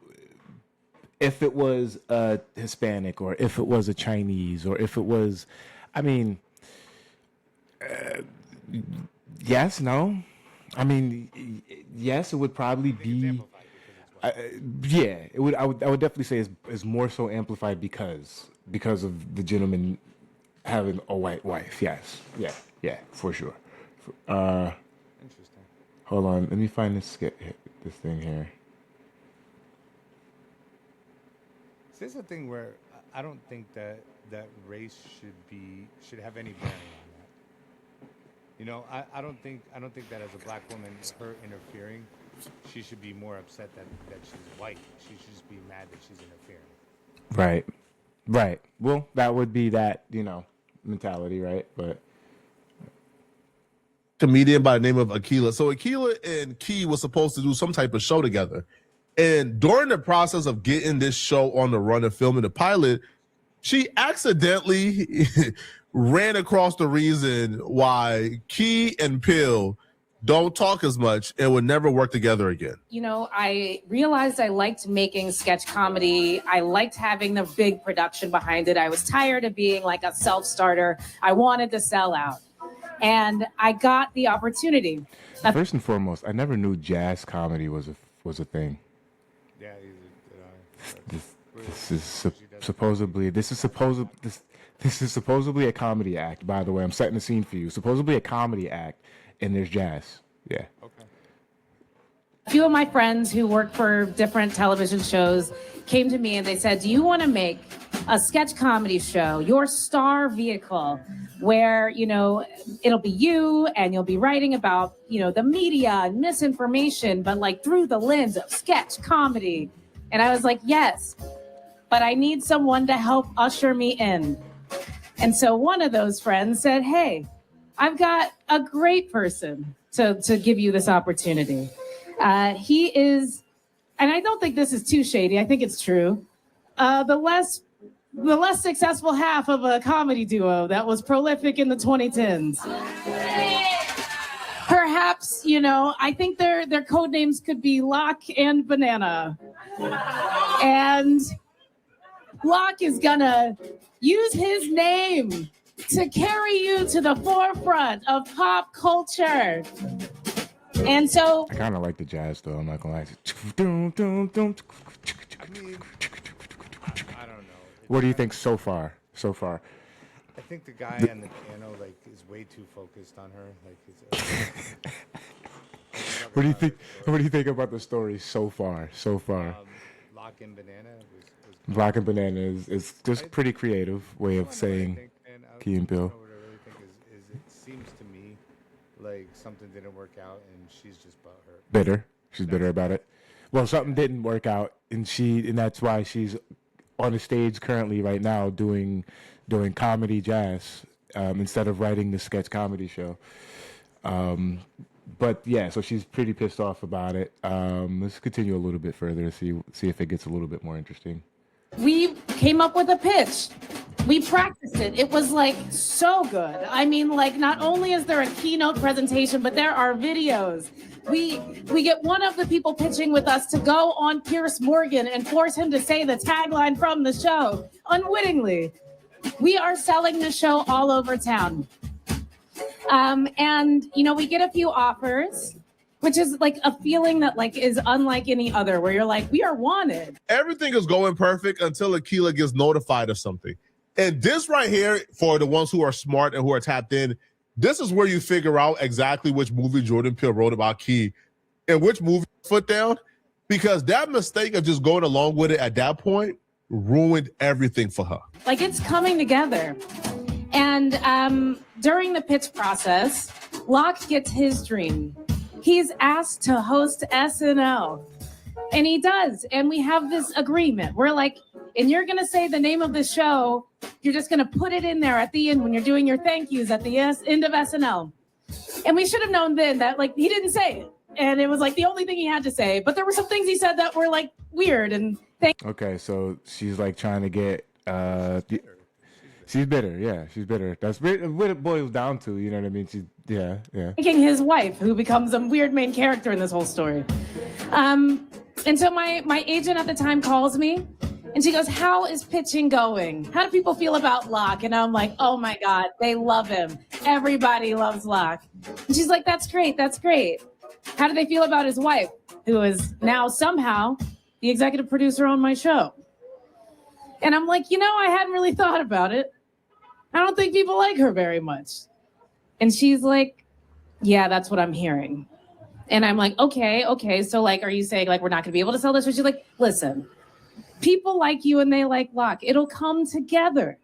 if it was a Hispanic or if it was a Chinese or if it was, I mean, yes, no. I mean, yes, it would probably be. Amplified because it's white. Yeah, it would. I would definitely say is more so amplified because of the gentleman having a white wife. Yes, yeah, for sure. Interesting. Hold on, let me find this thing here. So there's a thing where I don't think that race should have any bearing on that. You know, I don't think that as a black woman, her interfering, she should be more upset that she's white. She should just be mad that she's interfering. Right. Well, that would be that mentality, right? But comedian by the name of Akila. So Akila and Key was supposed to do some type of show together. And during the process of getting this show on the run and filming the pilot, she accidentally ran across the reason why Key and Pill don't talk as much and would never work together again. You know, I realized I liked making sketch comedy. I liked having the big production behind it. I was tired of being like a self-starter. I wanted to sell out. and I got the opportunity. First and foremost, I never knew jazz comedy was a thing. Yeah, This is supposedly a comedy act. By the way, I'm setting the scene for you. Supposedly a comedy act, and there's jazz. Yeah. okay. A few of my friends who work for different television shows came to me and they said, do you want to make a sketch comedy show, your star vehicle, where, it'll be you and you'll be writing about, the media and misinformation, but like through the lens of sketch comedy. And I was like, yes, but I need someone to help usher me in. And so one of those friends said, hey, I've got a great person to give you this opportunity. He is, and I don't think this is too shady, I think it's true, the less successful half of a comedy duo that was prolific in the 2010s. Perhaps, I think their code names could be Lock and Banana. And Lock is gonna use his name to carry you to the forefront of pop culture. And so I kind of like the jazz, though. I'm not gonna lie. I mean, I don't know. What do you think so far? I think the guy on the piano is way too focused on her. What do you think? What do you think about the story so far? Lock and Banana was Black and Banana is just pretty creative way of saying Key and Peele. What I really think is it seems to me like something didn't work out and she's just butthurt. Bitter. She's bitter about it. Well, something didn't work out, and that's why she's on the stage currently right now doing comedy jazz instead of writing the sketch comedy show. But yeah, so she's pretty pissed off about it. Let's continue a little bit further to see if it gets a little bit more interesting. we came up with a pitch. We practiced it. It was so good. I mean, not only is there a keynote presentation, but there are videos. We get one of the people pitching with us to go on Pierce Morgan and force him to say the tagline from the show unwittingly. We are selling the show all over town. And we get a few offers, which is a feeling that is unlike any other, where you're we are wanted. Everything is going perfect until Akilah gets notified of something. And this right here, for the ones who are smart and who are tapped in, this is where you figure out exactly which movie Jordan Peele wrote about Key and which movie Foot Down, because that mistake of just going along with it at that point ruined everything for her. It's coming together. And during the pitch process, Locke gets his dream. He's asked to host SNL. And he does. And we have this agreement. We're and you're going to say the name of the show. You're just going to put it in there at the end when you're doing your thank yous at the end of SNL. And we should have known then that he didn't say it. And it was the only thing he had to say. But there were some things he said that were weird. And okay, so she's trying to get she's bitter. Yeah, she's bitter. That's what it boils down to. You know what I mean? Yeah. Thanking his wife, who becomes a weird main character in this whole story. And so my agent at the time calls me and she goes, "How is pitching going? How do people feel about Locke?" And I'm "Oh my God, they love him. Everybody loves Locke." And she's "That's great. That's great. How do they feel about his wife, who is now somehow the executive producer on my show?" And I'm I hadn't really thought about it. I don't think people like her very much. And she's "Yeah, that's what I'm hearing." And I'm okay. So are you saying we're not gonna be able to sell this? Or she's "Listen, people like you and they like Locke. It'll come together."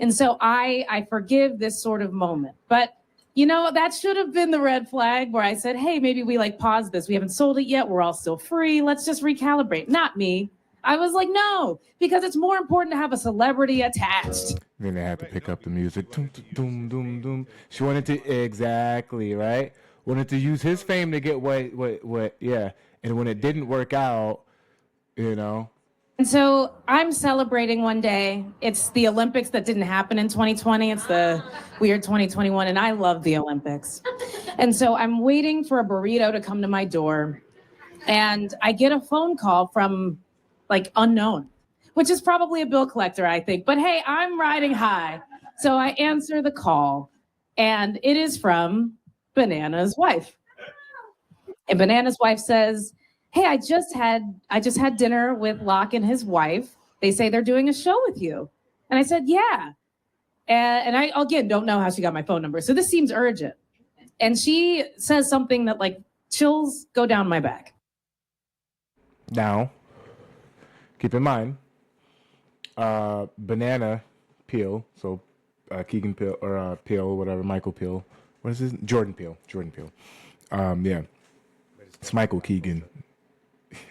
And so I forgive this sort of moment. But that should have been the red flag where I said, "Hey, maybe we pause this. We haven't sold it yet. We're all still free. Let's just recalibrate." Not me. I was no, because it's more important to have a celebrity attached. Then they had to pick up the music. Doom, doom, doom, doom. She wanted to exactly right. Wanted to use his fame to get what? Yeah. And when it didn't work out, And so I'm celebrating one day. It's the Olympics that didn't happen in 2020. It's the weird 2021, and I love the Olympics. And so I'm waiting for a burrito to come to my door, and I get a phone call from unknown, which is probably a bill collector, I think. But hey, I'm riding high. So I answer the call, And it is from Banana's wife. And Banana's wife says, "Hey, I just had dinner with Locke and his wife. They say they're doing a show with you." And I said, "Yeah." And I again don't know how she got my phone number. So this seems urgent. And she says something that like chills go down my back. Now, keep in mind, Banana Peel, so Keegan Peel or Peel, whatever, Michael Peel. What is his? Jordan Peel. Yeah, it's Michael Keegan.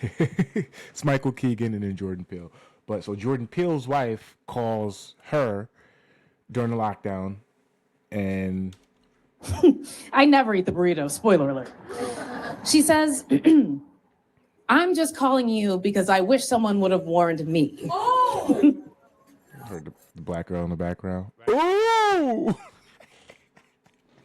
It's Michael Keegan and then Jordan Peele. But so Jordan Peele's wife calls her during the lockdown, and I never eat the burrito. Spoiler alert. She says, "I'm just calling you because I wish someone would have warned me." heard the black girl in the background. Ooh!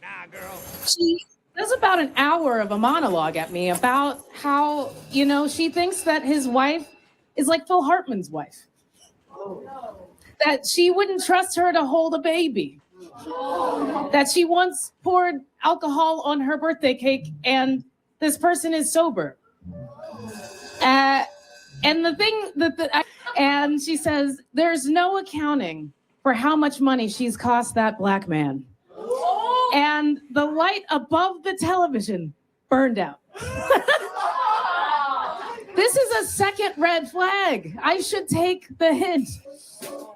Nah, girl. She does about an hour of a monologue at me about how, she thinks that his wife is like Phil Hartman's wife. That she wouldn't trust her to hold a baby. That she once poured alcohol on her birthday cake and this person is sober. And the thing and she says, there's no accounting for how much money she's cost that black man. And the light above the television burned out. This is a second red flag. I should take the hint.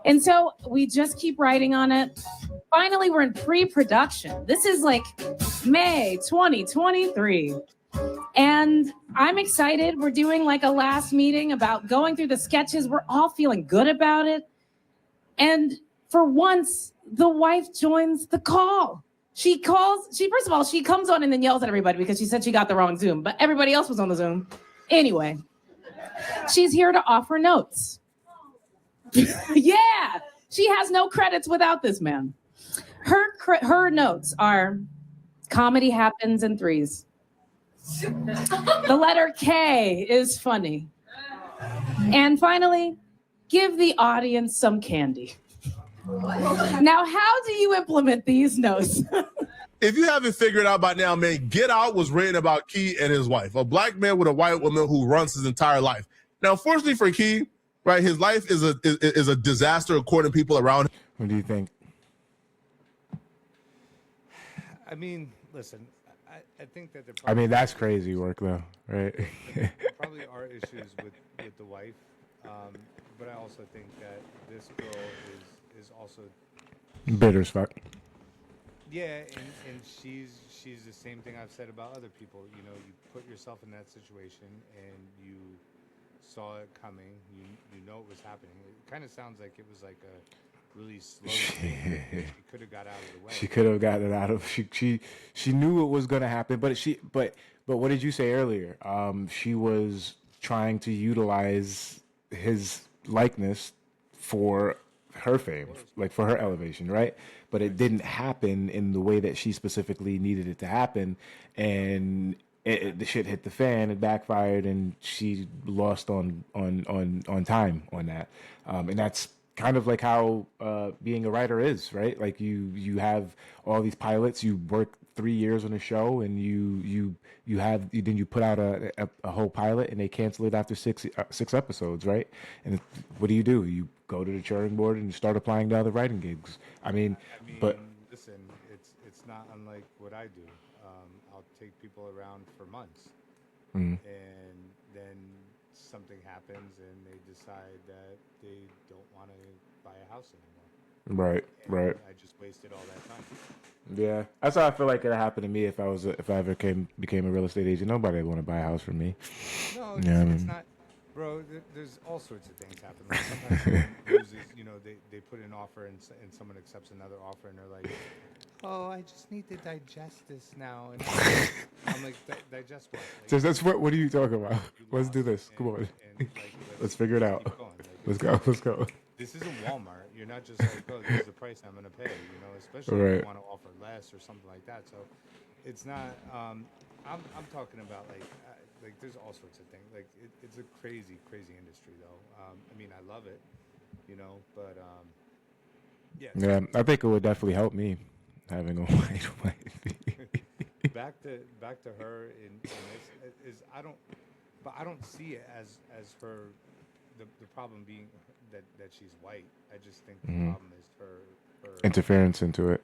And so we just keep writing on it. Finally, we're in pre-production. This is like May 2023. And I'm excited. We're doing like a last meeting about going through the sketches. We're all feeling good about it. And for once, the wife joins the call. She first of all, she comes on and then yells at everybody because she said she got the wrong Zoom, but everybody else was on the Zoom. Anyway, she's here to offer notes. Yeah, she has no credits without this man. Her notes are comedy happens in threes. The letter K is funny. And finally, give the audience some candy. Now, how do you implement these notes? If you haven't figured out by now, man, Get Out was written about Key and his wife, a black man with a white woman who runs his entire life. Now, fortunately for Key, right, his life is a disaster according to people around him. What do you think? I mean, listen, I think that there I probably, mean, that's crazy work, though, right? there probably are issues with the wife, but I also think that this girl is also Bitter as fuck. yeah, and she's the same thing I've said about other people. You know, you put yourself in that situation and you saw it coming. You know it was happening. It kind of sounds like it was like a really slow thing. She could have got out of the way. She could have gotten it out of. She knew it was gonna happen, but what did you say earlier? She was trying to utilize his likeness for her fame, like for her elevation, right? But it didn't happen in the way that she specifically needed it to happen, and the shit hit the fan. It backfired, and she lost on time on that, and that's kind of like how being a writer is, right? Like you have all these pilots, you work 3 years on a show, and then you put out a whole pilot, and they cancel it after six episodes, right? And what do? You go to the churning board and you start applying to other writing gigs. I mean, but listen, it's not unlike what I do. I'll take people around for months, and then something happens, and they decide that they don't want to buy a house anymore. right. I just wasted all that time. Yeah, that's how I feel like it happened to me. If I ever became a real estate agent, nobody would want to buy a house from me. No, Yeah, it's not, bro. There's all sorts of things happen. Like sometimes someone loses, they put an offer and someone accepts another offer, and they're like, "Oh, I just need to digest this now." And I'm like, "Digest what?" Like, So that's what are you talking about? Let's do this. Come on. and, like, Let's figure it out. keep going. Like, Let's go. This isn't Walmart. You're not just like, "Oh, this is the price I'm going to pay." Especially if Right. you want to offer less or something like that. So it's not. I'm talking about like there's all sorts of things. Like it's a crazy industry though. I mean, I love it, but yeah. Yeah, I think it would definitely help me. having a white wife. back to her in this is I don't see it as her the problem being that she's white. I just think the problem is her Interference into it.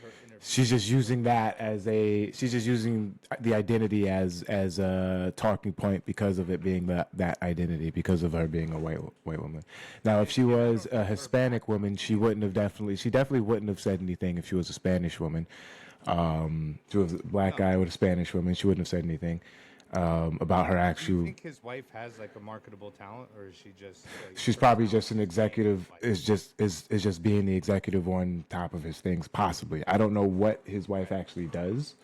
her interference. She's just using that as she's just using the identity as a talking point because of it being that identity, because of her being a white woman. Now, if she was a Hispanic woman, she definitely wouldn't have said anything. If she was a Spanish woman, she was a black guy with a Spanish woman, she wouldn't have said anything about her Do you actual. think his wife has like a marketable talent, or is she just like, She's probably just an executive. Is just being the executive on top of his things. Possibly, I don't know what his wife actually does.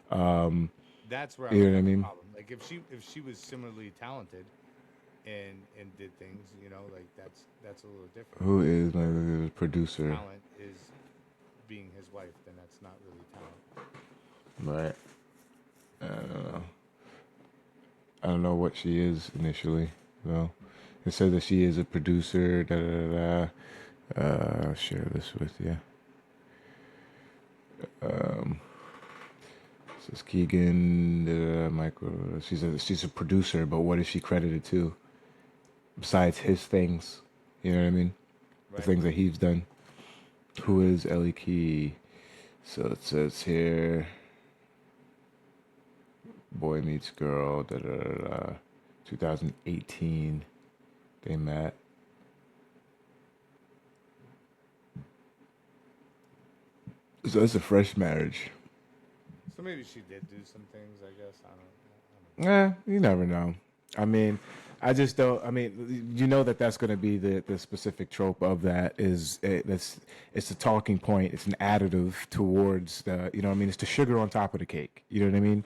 That's where I You know would what I have a mean? problem. Like if she was similarly talented and did things, like that's a little different. Who is my producer? Talent is being his wife, then that's not really talent. Right. I don't know. I don't know what she is initially, though. It says that she is a producer. Da da da. I'll share this with you. This is Keegan. Michael. She's a producer, but what is she credited to? Besides his things, you know what I mean? The Right. things that he's done. Who is Ellie Key? So it says here. Boy Meets Girl, 2018, they met. So it's a fresh marriage. So maybe she did do some things. I guess I don't. You never know. I mean, I just don't. I mean, you know that's going to be the specific trope of that is it's a talking point. It's an additive towards the. You know what I mean? It's the sugar on top of the cake. You know what I mean?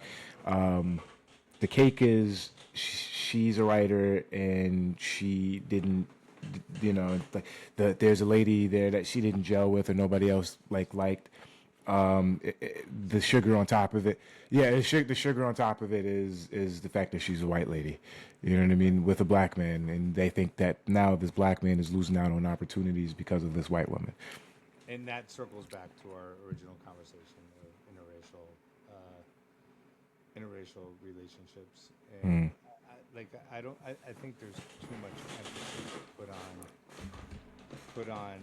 The cake is she's a writer and she didn't. Like there's a lady there that she didn't gel with or nobody else liked. The sugar on top of it, the sugar on top of it is the fact that she's a white lady, you know what I mean, with a black man, and they think that now this black man is losing out on opportunities because of this white woman. And that circles back to our original conversation of interracial relationships. And I think there's too much emphasis put on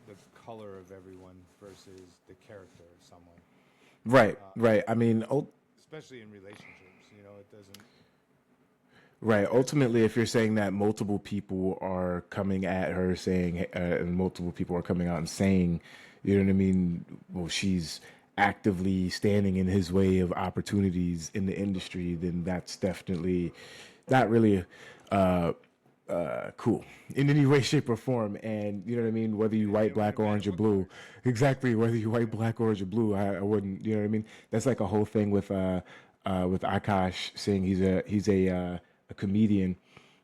the color of everyone versus the character of someone. Right. I mean, Especially in relationships, it doesn't. right. Ultimately, if you're saying that multiple people are coming at her saying, and multiple people are coming out and saying, you know what I mean? Well, she's actively standing in his way of opportunities in the industry, then that's definitely not really cool in any way, shape, or form. And you know what I mean? Whether you white, black, orange, or blue, exactly. Whether you white, black, orange, or blue, I wouldn't. You know what I mean? That's like a whole thing with Akash saying he's a comedian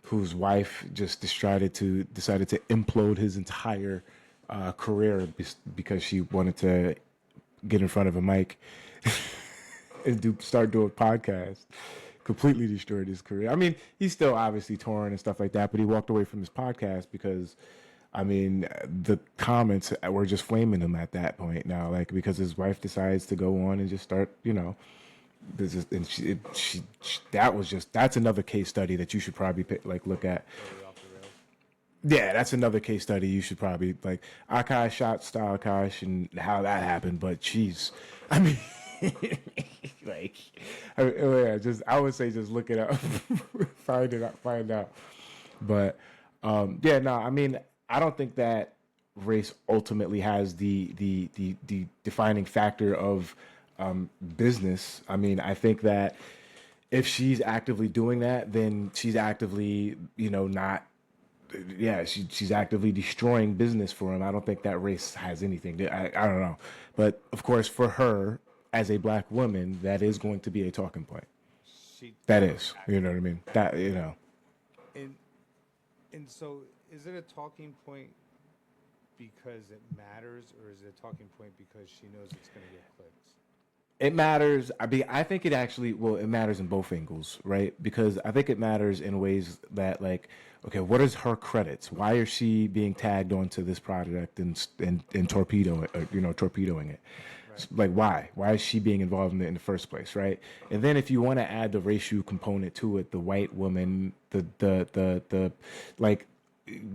whose wife just decided to implode his entire career because she wanted to get in front of a mic and start doing podcasts. Completely destroyed his career. I mean, he's still obviously touring and stuff like that, but he walked away from his podcast because, I mean, the comments were just flaming him at that point now, like because his wife decides to go on and just start, that's another case study that you should probably look at. Totally off the rails. Yeah, that's another case study you should probably Akash shot Style Akash and how that happened. But jeez, I mean, I would say just look it up, find out. But I mean, I don't think that race ultimately has the defining factor of business. I mean, I think that if she's actively doing that, then she's actively, not. Yeah, she's actively destroying business for him. I don't think that race has anything. I don't know, but of course, for her as a black woman, that is going to be a talking point. That is, you know what I mean. That And so, is it a talking point because it matters, or is it a talking point because she knows it's going to get clicks? It matters. I think it actually, it matters in both angles, right? Because I think it matters in ways that, okay, what is her credits? Why is she being tagged onto this project and torpedoing it? Like, why? Why is she being involved in it in the first place, right? And then if you want to add the racial component to it, the white woman, the like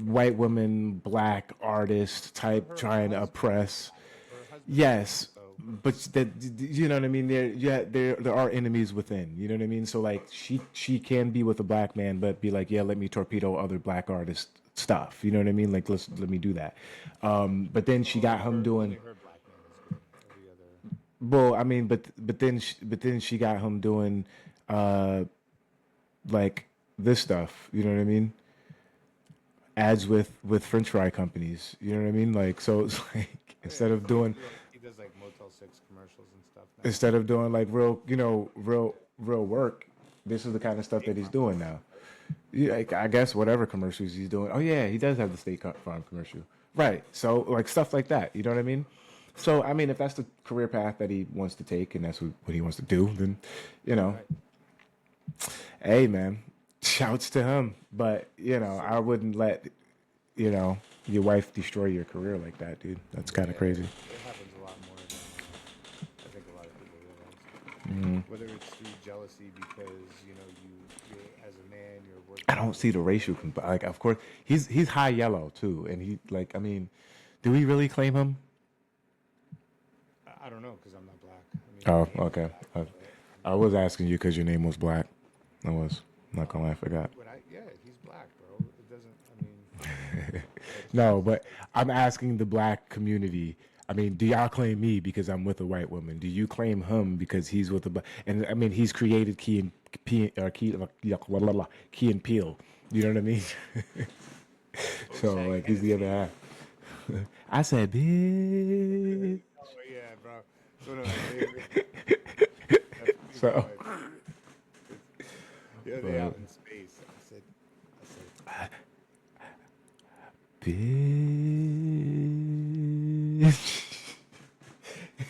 white woman, black artist type trying to oppress. Her husband. Yes, So but that, you know what I mean. There are enemies within. You know what I mean. So like she can be with a black man, but be like, yeah, let me torpedo other black artist stuff. You know what I mean? Like let me do that. But then she got him doing. only her black man is good. Every other. Well, I mean, but then she got him doing, like this stuff. You know what I mean? Ads with French fry companies. You know what I mean? Like so, it's like instead of doing He does like Motel 6 commercials and stuff. Now. instead of doing like real work, this is the kind of stuff that he's doing now. Yeah, like, I guess whatever commercials he's doing. Oh yeah, he does have the State Farm commercial, right? So like stuff like that. You know what I mean? So I mean, if that's the career path that he wants to take and that's what he wants to do, then you know, hey man, shouts to him. But you know, I wouldn't let your wife destroy your career like that, dude. That's kind of crazy. It happens a lot more than I think a lot of people realize. Whether it's through jealousy because you're as a man you're working. I don't see the racial like. Of course, he's high yellow too, and he like. I mean, do we really claim him? I don't know because I'm not black. Oh, okay. I was asking you because your name was Black. I was. I'm not gonna lie, I forgot. Yeah, he's black, bro. It doesn't. I mean. No, but I'm asking the black community. I mean, do y'all claim me because I'm with a white woman? Do you claim him because he's with a black? And I mean, he's created Key and Peele. You know what I mean? So like, he's the other half. I said, bitch. Oh yeah, bro. It's one of my favorite. So. Yeah, they out in space. I said. Bitch.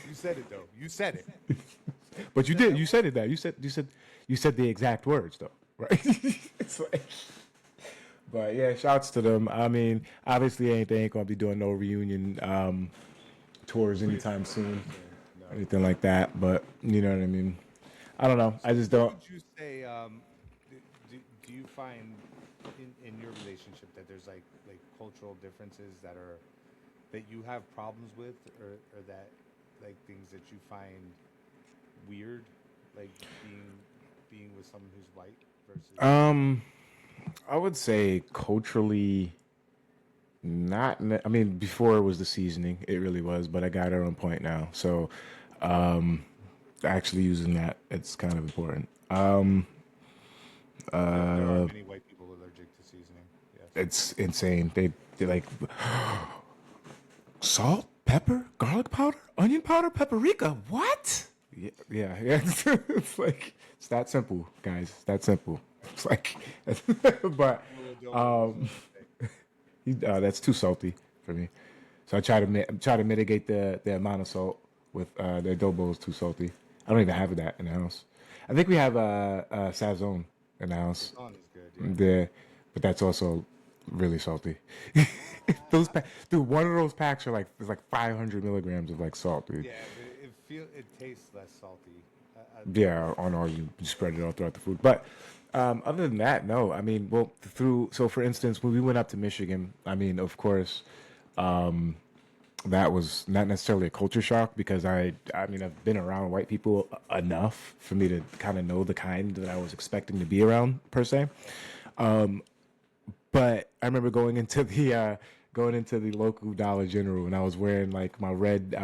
You said it though. You said it. But you did. You said it. That you said the exact words though, right? It's like. But yeah, shouts to them. I mean, obviously, they ain't gonna be doing no reunion tours anytime soon, anything like that. But you know what I mean. I don't know. I just don't. Would you say? Do you find in your relationship that there's like cultural differences that you have problems with, or that like things that you find weird, like being with someone who's white versus? I would say culturally, not. I mean, before it was the seasoning, it really was, but I got her on point now. So, actually using that, it's kind of important. There are many white people allergic to seasoning. Yes. It's insane. They like salt, pepper, garlic powder, onion powder, paprika. What? Yeah. It's like it's that simple, guys. It's that simple. It's like, but that's too salty for me. So I try to mitigate the amount of salt with the adobo is too salty. I don't even have that in the house. I think we have Sazon in the house. Sazon is good. Yeah. But that's also really salty. Dude, one of those packs are there's like 500 milligrams of like salt, dude. Yeah, but it tastes less salty. Yeah, on all you spread it all throughout the food. But other than that, no. I mean, well, so for instance, when we went up to Michigan, I mean, of course, that was not necessarily a culture shock because I mean, I've been around white people enough for me to kind of know the kind that I was expecting to be around per se. But I remember going into the local Dollar General and I was wearing like my red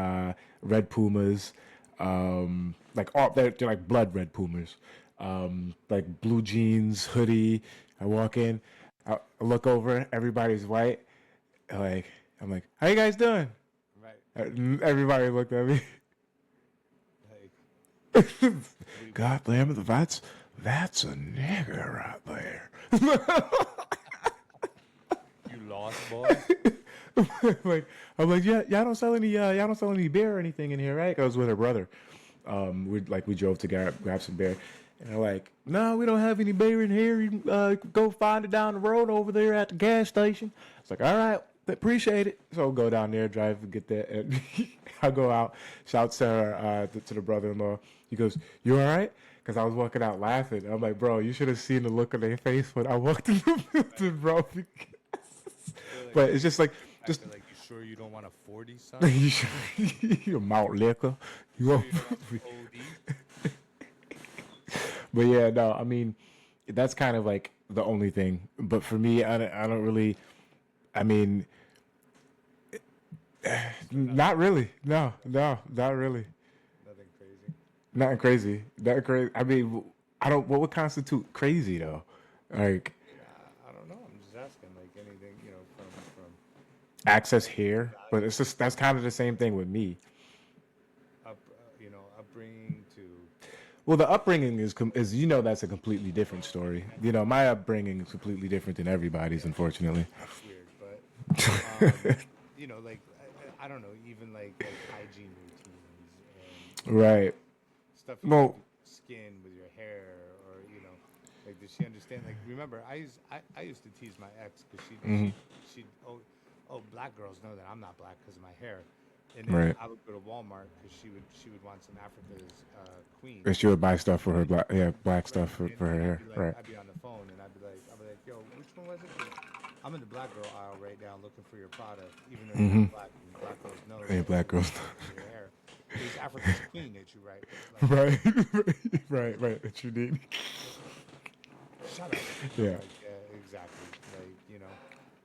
Pumas, like all they're like blood red Pumas, like blue jeans, hoodie. I walk in, I look over, everybody's white. Like I'm like, how you guys doing? Right. Everybody looked at me. God damn it, that's a nigger right there. You lost, boy. I'm like, yeah, y'all don't sell any beer or anything in here, right? I was with her brother. We drove to grab some beer, and they're like, no, we don't have any beer in here. You go find it down the road over there at the gas station. It's like, all right, Appreciate it. So go down there, drive, and get that. And I go out, shouts to her, to the brother-in-law. He goes, "You all right?" Because I was walking out laughing. I'm like, "Bro, you should have seen the look on their face when I walked in the building, bro." But it's just like, just Like, you sure you don't want a 40, son? you should, you malt liquor. You Sure want, you don't want some OD? but yeah, no, I mean, that's kind of like the only thing. But for me, I don't really. I mean, not really. No, not really. Nothing crazy. Nothing crazy. That crazy. I mean, I don't. What would constitute crazy though? Like I don't know. I'm just asking, like, anything, from access here, but it's just that's kind of the same thing with me. upbringing to. Well, the upbringing is that's a completely different story. My upbringing is completely different than everybody's, unfortunately. That's weird, but like I don't know, even like hygiene routines and Right. stuff you Well, do with your skin, with your hair, or like does she understand? Like, remember, I used to tease my ex because she black girls know that I'm not black because of my hair, and then Right. I would go to Walmart because she would want some Africa's queen. and she would buy stuff for her black stuff for And her I'd hair. be like, Right. I'd be on the phone and I'd be like, yo, which one was it? 'Cause I'm in the black girl aisle right now looking for your product, even though you're not black. And black girls know. Yeah, that black girls. your hair. There's Africa's queen that you write. Like, right. That you need. shut up. Yeah. Like, exactly. Like,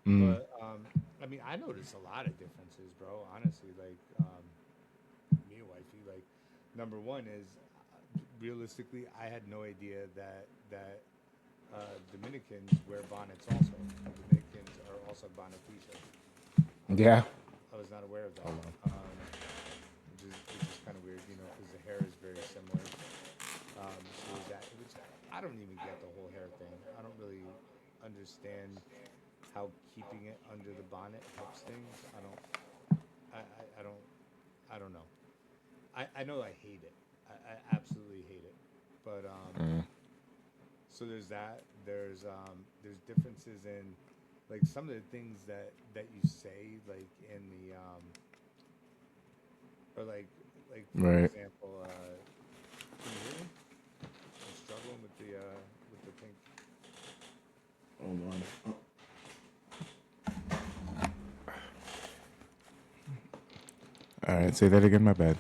Mm. But I mean, I noticed a lot of differences, bro. Honestly, like me and wifey, like number one is realistically, I had no idea that Dominicans wear bonnets also. Dominicans are also bonnetistas. Yeah. I was not aware of that. Which is kind of weird, because the hair is very similar. So which I don't even get the whole hair thing. I don't really understand how keeping it under the bonnet helps things. I don't know. I know I hate it. I absolutely hate it. But so there's that. There's differences in like some of the things that you say, like in the or like for Right. example, can you hear me? I'm struggling with the pink. Hold on. All right, say that again. My bad.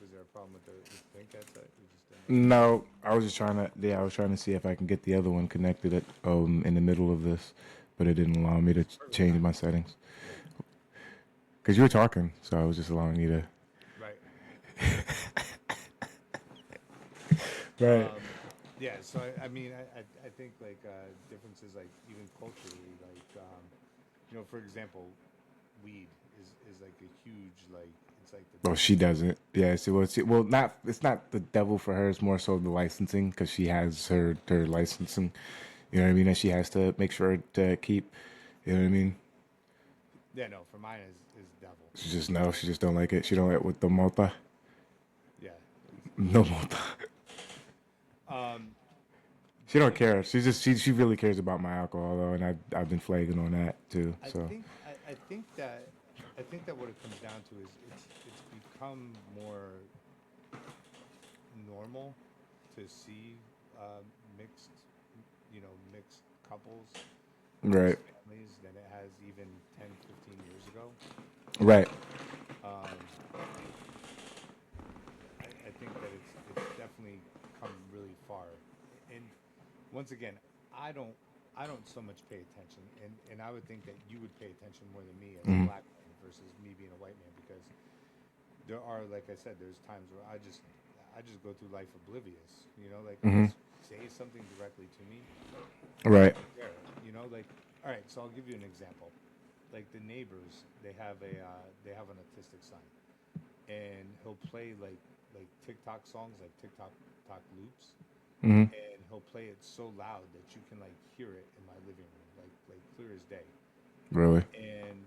Was there a problem with the pink headset? You just didn't. No, I was just trying to. Yeah, I was trying to see if I can get the other one connected in the middle of this, but it didn't allow me to change my settings. Because you were talking, so I was just allowing you to. Right. Right. Yeah, so I mean, I think like differences, like even culturally, like for example, weed is like a huge, like it's like the Oh, she doesn't. Yeah. Well, not. It's not the devil for her. It's more so the licensing because she has her licensing. You know what I mean? And she has to make sure to keep. You know what I mean? yeah, no, for mine is devil. She just no. She just don't like it. She don't like with the multa. Yeah. No multa. She don't care. She really cares about my alcohol though, and I've been flagging on that too. So I think that what it comes down to is it's become more normal to see mixed mixed couples, right, mixed families than it has even 10, 15 years ago. right, Um, I think that it's definitely come really far, and once again, I don't so much pay attention, and I would think that you would pay attention more than me as a black man versus me being a white man, because there are, like I said, there's times where I just go through life oblivious, like unless you say something directly to me, right, care, like, all right, so I'll give you an example, like the neighbors, they have an autistic son, and he'll play like TikTok songs, like TikTok loops, and he'll play it so loud that you can like hear it in my living room, like clear as day. really, And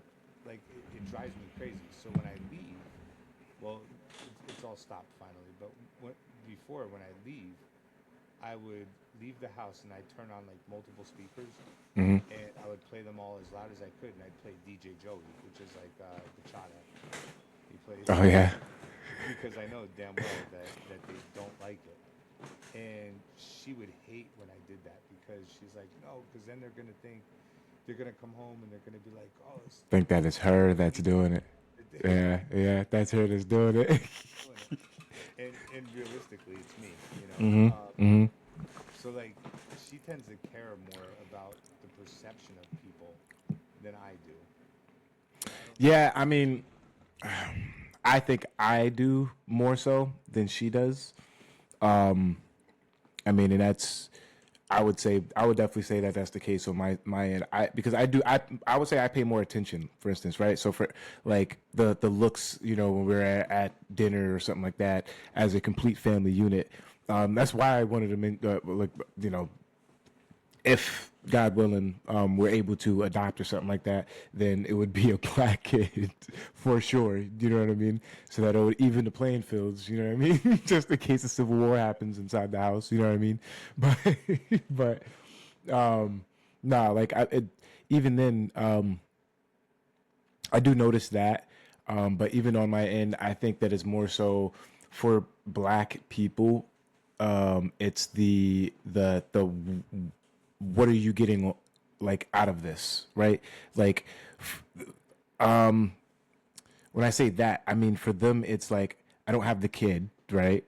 like it drives me crazy. So when I leave, well, it's all stopped finally. But before when I leave, I would leave the house and I'd turn on like multiple speakers, Hmm. and I would play them all as loud as I could, and I'd play DJ Joey, which is like bachata. He plays Oh yeah. because I know damn well that they don't like it. And she would hate when I did that because she's like, no, because then they're gonna think they're gonna come home and they're gonna be like, oh, Think that it's her that's doing it. Yeah, yeah, that's her that's doing it. doing it. And realistically, it's me, you know. Hmm. Hmm. So like, she tends to care more about the perception of people than I do. Yeah, I mean, I think I do more so than she does. I mean, and that's, I would say, I would definitely say that that's the case on my end. Because I would say I pay more attention, for instance, right? So for like the looks, you know, when we're at dinner or something like that, as a complete family unit. That's why I wanted to like, you know, if God willing, we're able to adopt or something like that, then it would be a black kid for sure. You know what I mean? So that it would even the playing fields. You know what I mean? Just in case a civil war happens inside the house. You know what I mean? But um, nah, like even then, I do notice that. But even on my end, I think that it's more so for black people. It's the what are you getting like out of this, right? Like, um, when I say that, I mean for them, it's like I don't have the kid, right?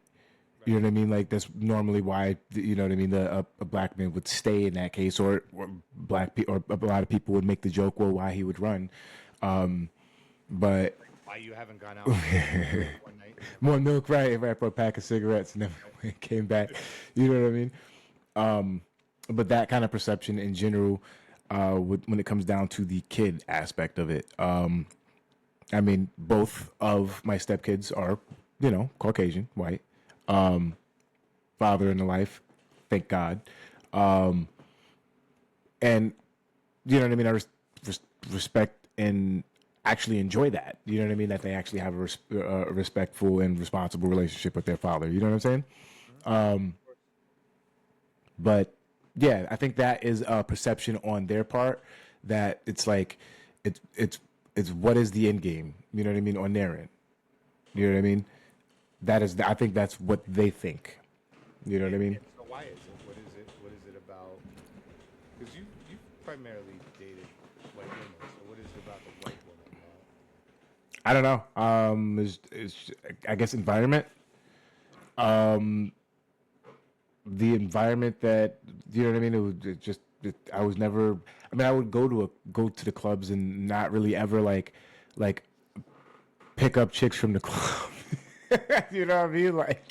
You know what I mean? Like that's normally why you know what I mean. A black man would stay in that case, or or a lot of people would make the joke, well, why he would run. But Why you haven't gone out for one night? more milk, right for a pack of cigarettes, and then came back. You know what I mean? But that kind of perception in general, when it comes down to the kid aspect of it, I mean, both of my stepkids are, you know, Caucasian, white, father in the life, thank God, and you know what I mean. Respect and actually enjoy that. You know what I mean? That they actually have a respectful and responsible relationship with their father. You know what I'm saying? But yeah, I think that is a perception on their part that it's like it's what is the end game? You know what I mean on their end. You know what I mean? That is, I think that's what they think. You know what I mean? And so why is it? What is it? What is it about? Because you primarily dated white women. So what is it about the white woman that? I don't know. It's I guess environment. The environment that you know what I mean. I was never. I mean, I would go to the clubs and not really ever like pick up chicks from the club. You know what I mean? Like,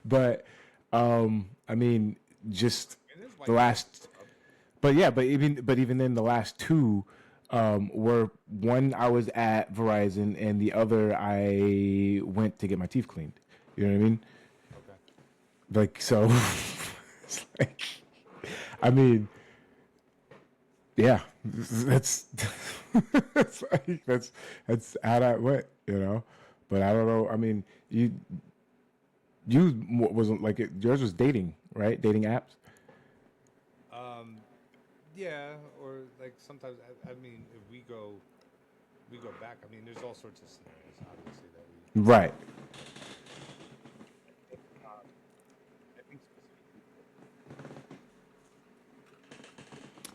but I mean, just And there's the white girls in last. the club. But yeah, but even then, the last two were one I was at Verizon, and the other I went to get my teeth cleaned. You know what I mean? Okay. Like so, it's like, I mean, yeah, that's that's how that went, you know. But I don't know. I mean, you wasn't like it. Yours was dating, right? Dating apps. Um, yeah, or like sometimes I mean, if we go back. I mean, there's all sorts of scenarios, obviously that we. Right. I think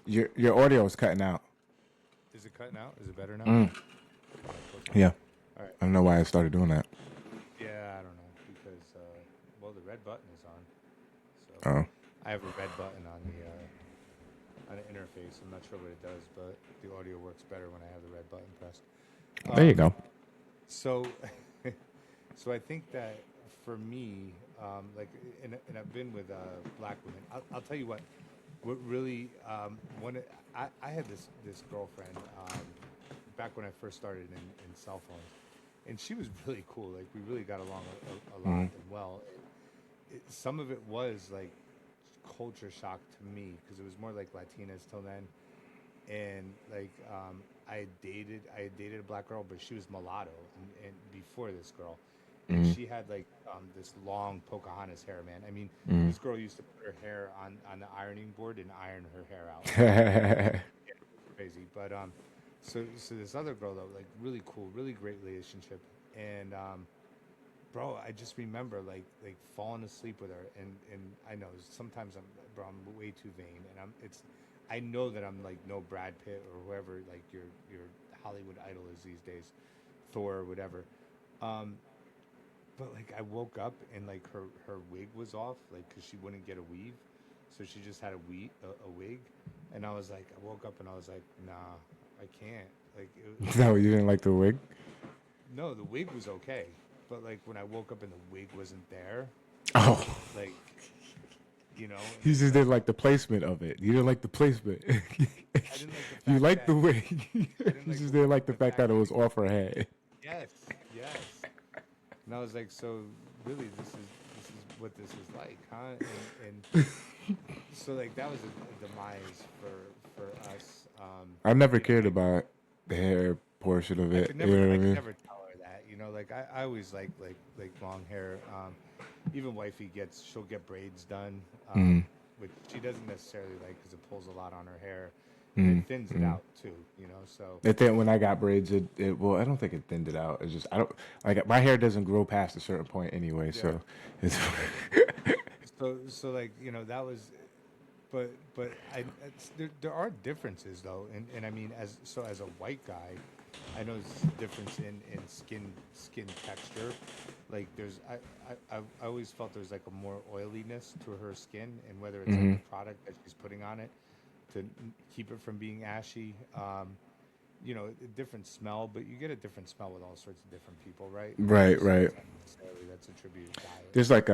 specifically. Your audio is cutting out. Is it cutting out? Is it better now? Mm. Close enough? Yeah. All right. I don't know why I started doing that. Yeah, I don't know because well, the red button is on, so Oh. I have a red button on the interface. I'm not sure what it does, but the audio works better when I have the red button pressed. There you go. So, so I think that for me, like, and I've been with black women. I'll tell you what really I had this girlfriend back when I first started in cell phones, and she was really cool. Like we really got along a lot and well. Some of it was like culture shock to me because it was more like Latinas till then, and like I had dated a black girl, but she was mulatto and before this girl, and she had like this long Pocahontas hair, man. I mean, this girl used to put her hair on the ironing board and iron her hair out. Yeah, crazy. But so this other girl though, like really cool, really great relationship, and bro, I just remember like falling asleep with her, and I know sometimes I'm way too vain, and I know that I'm like no Brad Pitt or whoever like your Hollywood idol is these days, Thor or whatever. Um, but like I woke up and like her wig was off, like because she wouldn't get a weave, so she just had a wig, and I was like, I woke up and I was like, nah, I can't. Like No, you didn't like the wig? no, the wig was okay, but like when I woke up and the wig wasn't there, Oh, like you know, and you it's just like didn't like the placement of it. You didn't like the placement. I didn't like the You fact liked the that wig. You I didn't like just didn't like the the fact that fact it that was off her head. yes, yes, and I was like, so really, this is what this is like, huh? And so like that was a demise for us. I never You know, cared about the hair portion of it. You know what I I could mean? never tell her that. You know, like I always like long hair. Even wifey she'll get braids done, which she doesn't necessarily like because it pulls a lot on her hair, and it thins it out too. You know, so I think when I got braids, well, I don't think it thinned it out. It's just I don't like my hair doesn't grow past a certain point anyway. yeah. So it's So like that was, but there are differences though, and I mean as a white guy, I know there's a difference in skin texture. Like I always felt there's like a more oiliness to her skin, and whether it's like the product that she's putting on it to keep it from being ashy. A different smell, but you get a different smell with all sorts of different people, right? right, So right. it's not necessarily that's attributed to diet. There's like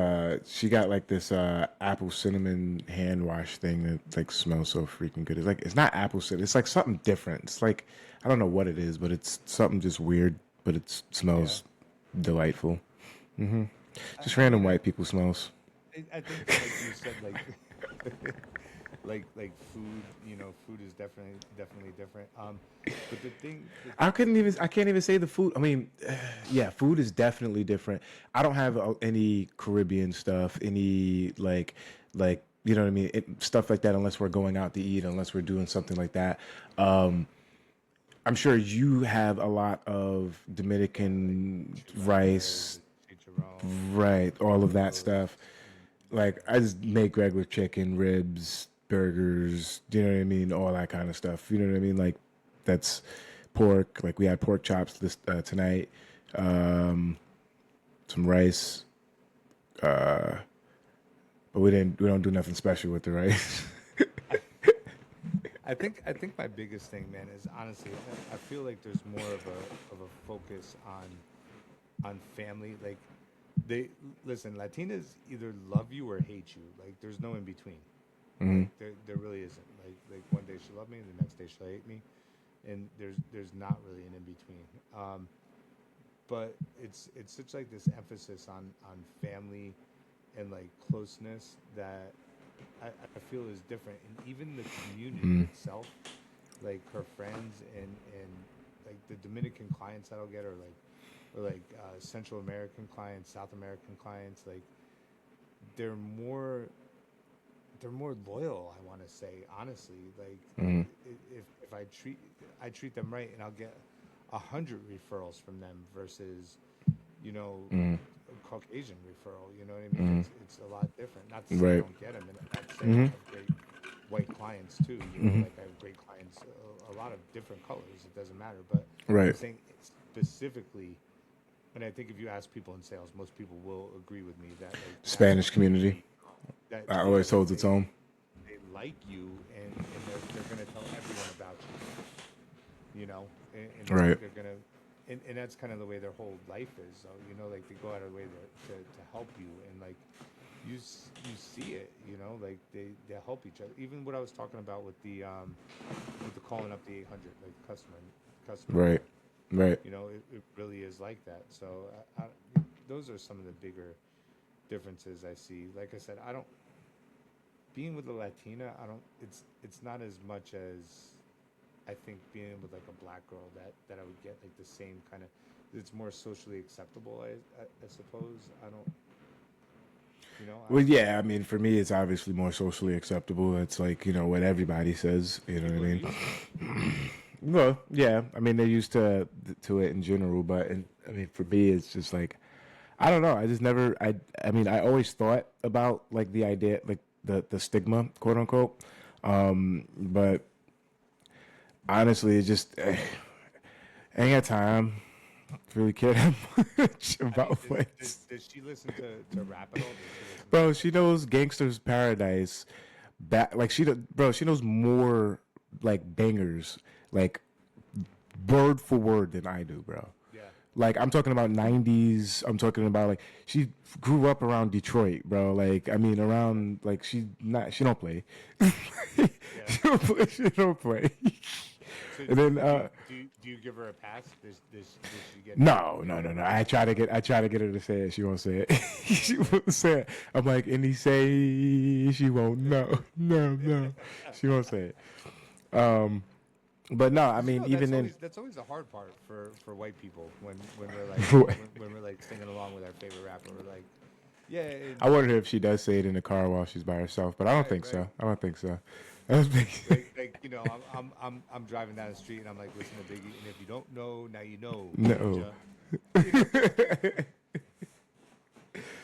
she got like this apple cinnamon hand wash thing that like smells so freaking good. It's not apple cinnamon. It's like something different. It's like I don't know what it is, but it's something just weird. But it Yeah. smells delightful. Just I random mean, white people smells. I think like you said, like like food, food is definitely different. But the thing, I can't even say the food. I mean, yeah, food is definitely different. I don't have any Caribbean stuff, any like you know what I mean, stuff like that unless we're going out to eat, unless we're doing something like that. I'm sure you have a lot of Dominican rice, chicharron, right? All of that tacos, stuff. Like I just make regular chicken, ribs, burgers, do you know what I mean? All that kind of stuff. You know what I mean? Like that's pork. Like we had pork chops this tonight. Some rice. But we don't do nothing special with the rice. I think my biggest thing, man, is honestly, I feel like there's more of a focus on family. Like they listen, Latinas either love you or hate you. Like there's no in between. Like there really isn't. Like one day she'll love me, and the next day she'll hate me, and there's not really an in between. But it's such like this emphasis on family and like closeness that I feel is different, and even the community itself, like her friends and like the Dominican clients that I'll get, or Central American clients, South American clients, like they're more they're more loyal. I want to say honestly, like if I treat them right, and I'll get 100 referrals from them versus you know a Caucasian referral. You know what I mean? It's a lot different. Not to say I Right. don't get them, and not to say I don't have great white clients too. You know, like I have great clients, a lot of different colors. It doesn't matter, but Right. I'm saying specifically. And I think if you ask people in sales, most people will agree with me that like Spanish community. that I yeah, always like holds its own. they like you, and they're going to tell everyone about you. You know, and Right. they're going to, and that's kind of the way their whole life is. So you know, like they go out of their way to help you, and like you see it. You know, like they help each other. Even what I was talking about with the calling up the 800, like customer. Right. Right. You know, it really is like that. So those are some of the bigger differences I see. Like I said, I don't being with a Latina. I don't. It's not as much as I think being with like a black girl that I would get like the same kind of it's more socially acceptable. I suppose. I don't. Well, yeah, I mean, for me, it's obviously more socially acceptable. It's like, what everybody says. You know what I People are mean? used to it. Well, yeah, I mean, they're used to it in general, but I mean, for me, it's just like, I don't know. I just never. I mean, I always thought about like the idea, like the stigma, quote unquote. But honestly, it just I ain't got time to really care that much I mean, about does she listen to rap at all? Does she listen Bro, she knows Gangster's Paradise. Like bro, she knows more like bangers, like word for word than I do, bro. Yeah. Like I'm talking about '90s. I'm talking about like she grew up around Detroit, bro. Like I mean, around like she don't play. She don't play. She don't play. So And then do you give her a pass? Does she get? no. I try to get her to say it. She won't say it. She won't say it. I'm like, and he say she won't. No. She won't say it. But no, I mean, even then, That's always the hard part for white people when we're like when we're like singing along with our favorite rapper. We're like, yeah. I wonder if she does say it in the car while she's by herself, but I don't think so. I don't think so. I don't think. Like I'm driving down the street and I'm like listening to Biggie, and if you don't know, now you know. No. Ninja.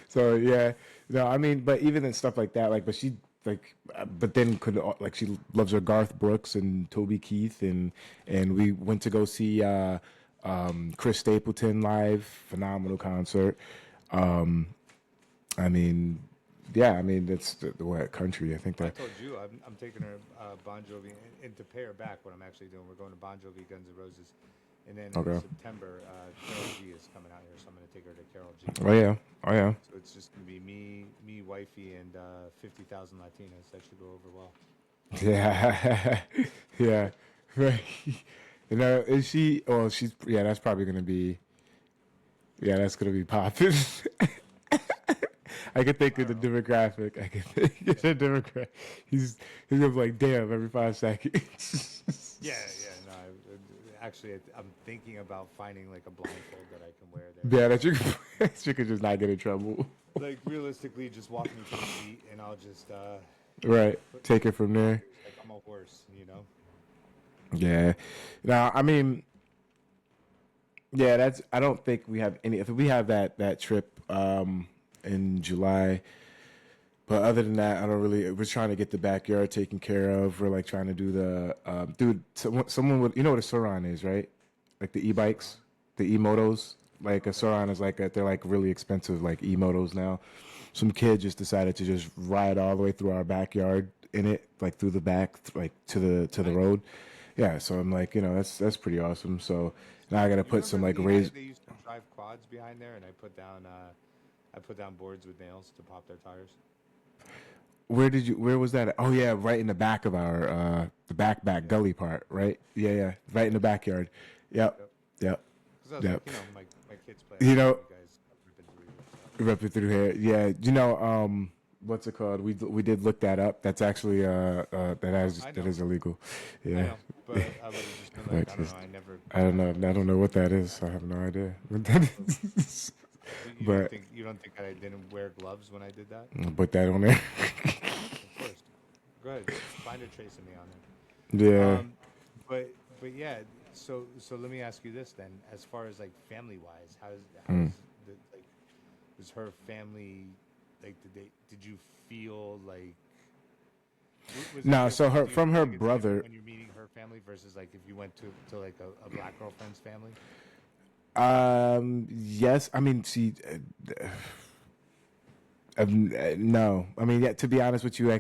So yeah, no, I mean, but even in stuff like that, like, but she like, but then could like she loves her Garth Brooks and Toby Keith, and we went to go see Chris Stapleton live, phenomenal concert. I mean, yeah, I mean that's the what country I think I that. told you I'm taking her Bon Jovi, and to pay her back, what I'm actually doing, we're going to Bon Jovi, Guns N' Roses, and then in September, Carol G is coming out here, so I'm going to take her to Carol G. Oh yeah. So it's just going to be me, wifey, and 50,000 Latinas. That should go over well. Yeah, yeah. Right. Is she? Oh, she's. Yeah, that's probably gonna be. Yeah, that's gonna be popping. I can think of the demographic. I can think of the demographic. He's gonna be like, damn, every 5 seconds. Yeah. No, actually, I'm thinking about finding like a blindfold that I can wear there. Yeah, that you could just not get in trouble. Like realistically, just walk me to the seat, and I'll just Right. Take it from there. like I'm a horse, you know. Yeah. Now, I mean, yeah, that's. I don't think we have any. If we have that trip in July, but other than that, I don't really. We're trying to get the backyard taken care of. We're like trying to do the dude. Someone would, what a Suron is, right? Like the e-bikes, the e-motos. Like a Suron is like they're like really expensive like e-motos now. Some kid just decided to just ride all the way through our backyard in it, like through the back, like to the road. Yeah, so I'm like, that's pretty awesome. So now I got to put some like raised. They used to drive quads behind there, and I put down boards with nails to pop their tires. Where was that? Oh yeah, right in the back of our the back gully part, right? Yeah, right in the backyard. Yep. Because I was Yep. like, my kids play. You know- you guys ripping through your stuff. Ripping through here. Yeah, what's it called? We did look that up. That's actually that is illegal. Yeah. I know, but I would have just been like, I don't know. I don't know what that is. I have no idea what that is. You But don't think I didn't wear gloves when I did that? put that on there. Of course. Go ahead. Find a trace of me on there. Yeah. But yeah. So let me ask you this then. As far as like family wise, was her family like? Did you feel like? Was it No, different so her when you- from her like, it's different brother. when you're meeting her family versus like if you went to like a black girlfriend's family. Yes. I mean, she. No. I mean, yeah. To be honest with you, I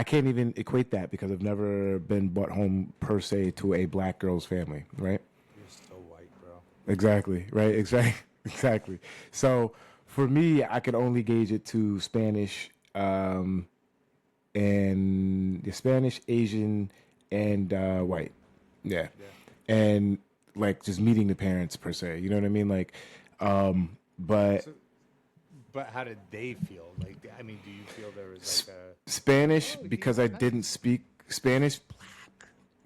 can't even equate that because I've never been brought home per se to a black girl's family. Right. You're so white, bro. Exactly. Right. Exactly. So for me, I could only gauge it to Spanish, and the Spanish, Asian, and white. Yeah. And like just meeting the parents per se. You know what I mean? Like, but. But how did they feel? Like, I mean, do you feel there was like a Spanish because I didn't speak Spanish.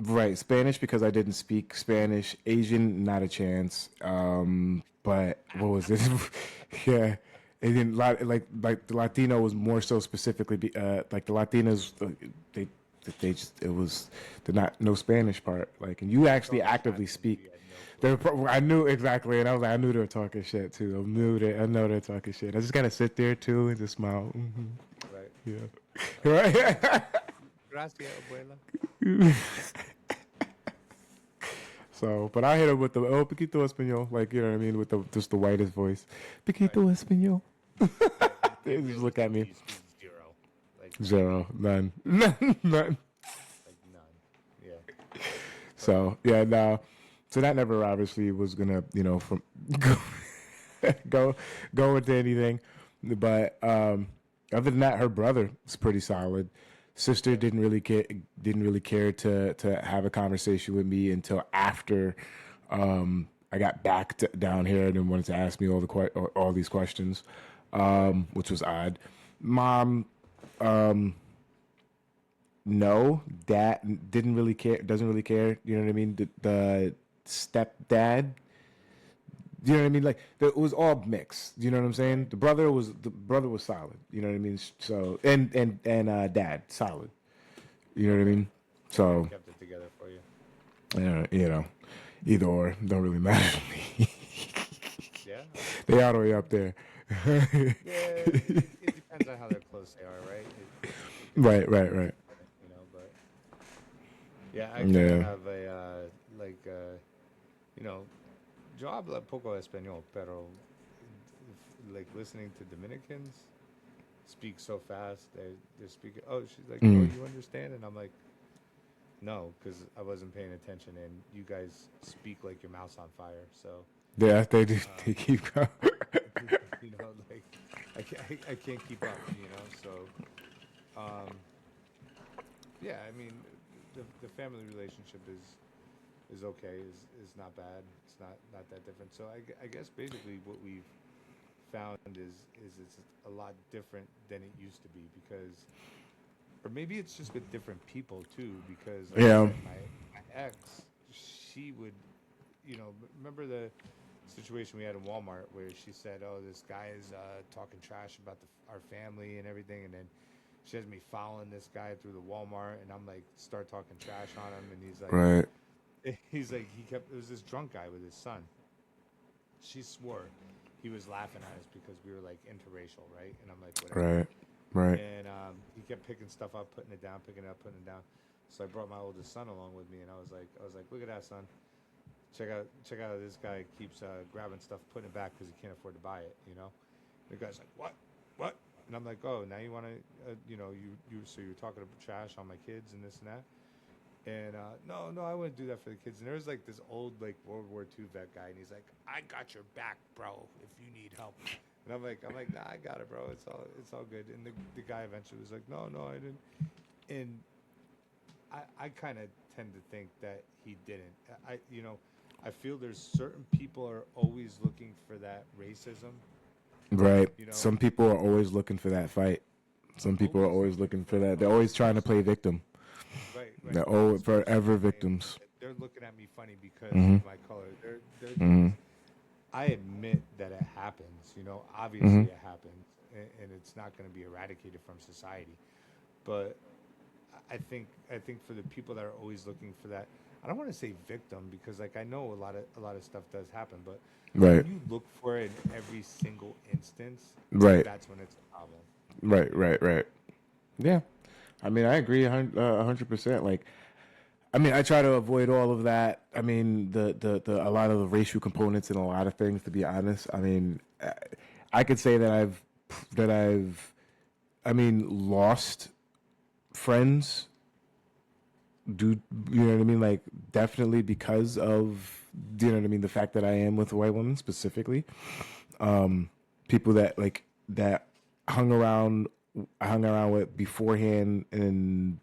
Right, Spanish because I didn't speak Spanish. Asian, not a chance. But what was this? Yeah, and then like the Latino was more so specifically like the Latinas they they just it was the not no Spanish part like and you actually actively speak. I knew exactly, and I was like, I knew they were talking shit too. I know they're talking shit. I just gotta sit there too and just smile. Right. Yeah, right. Gracias, abuela. So, but I hit him with the poquito español, like you know what I mean, with the just the whitest voice, poquito español. They just look at me. You speak zero. Like Zero, none, none. like none. Yeah. So yeah, no. So that never obviously was gonna, from go into anything. But other than that, her brother was pretty solid. Sister didn't really care to have a conversation with me until after I got back down here and then wanted to ask me all these questions, which was odd. Mom, no. Dad didn't really care. Doesn't really care. You know what I mean? The stepdad. You know what I mean? Like it was all mixed. You know what I'm saying? The brother was solid. You know what I mean? So and dad solid. You know what I mean? So Kept it together for you. either or don't really matter to me. Yeah. They all the way up there. Yeah. It depends on how they're close they are, right? Right. You know, but yeah, I kind of have a yo hablo poco español, pero like listening to Dominicans speak so fast, they're speaking. Oh, she's like, oh, you understand? And I'm like, no, because I wasn't paying attention, and you guys speak like your mouth's on fire. So Yeah, they do. They keep going. like I can't keep up. So yeah, I mean, the family relationship is okay, is not bad. It's not that different. So I guess basically what we've found is it's a lot different than it used to be because, or maybe it's just with different people too. Because like I said, my ex, she would, remember the situation we had in Walmart where she said, "Oh, this guy is talking trash about our family and everything," and then she has me following this guy through the Walmart, and I'm like, start talking trash on him, and he's like, Right. he's like, it was this drunk guy with his son. She swore he was laughing at us because we were like interracial, right? And I'm like, whatever. Right. And he kept picking stuff up, putting it down, picking it up, putting it down. So I brought my oldest son along with me, and I was like, look at that, son. Check out how this guy keeps grabbing stuff, putting it back because he can't afford to buy it. The guy's like, what? And I'm like, oh, now you want to, so you're talking trash on my kids and this and that. And no, I wouldn't do that for the kids. And there was like this old like World War II vet guy, and he's like, I got your back, bro, if you need help. And I'm like, nah, I got it, bro. It's all good. And the guy eventually was like, no, I didn't. And I kind of tend to think that he didn't. I feel there's certain people are always looking for that racism. Right. Some people are always looking for that fight. Some people are always looking for that. They're always trying to play victim. Right. They're always forever victims. They're looking at me funny because of my color. I admit that it happens. Obviously it happens, and it's not going to be eradicated from society. But I think for the people that are always looking for that, I don't want to say victim because like I know a lot of stuff does happen, but Right. when you look for it in every single instance, Right. that's when it's a problem. Right. Yeah. I mean, I agree 100%. Like, I mean, I try to avoid all of that. I mean, the a lot of the racial components in a lot of things, to be honest. I mean, I could say that I've lost friends. You know what I mean? Like, definitely because of, you know what I mean, the fact that I am with a white woman specifically. People that hung around with beforehand, and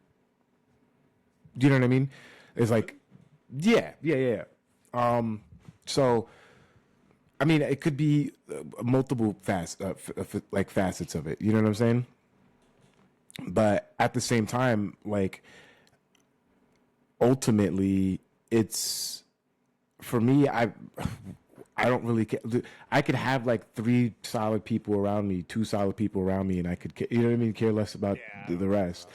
you know what I mean? It's like, yeah. So, I mean, it could be multiple facets of it. You know what I'm saying? But at the same time, like, ultimately, it's for me. I don't really care. I could have like three solid people around me, two solid people around me, and I could, you know what I mean, care less about Yeah, I the don't care rest.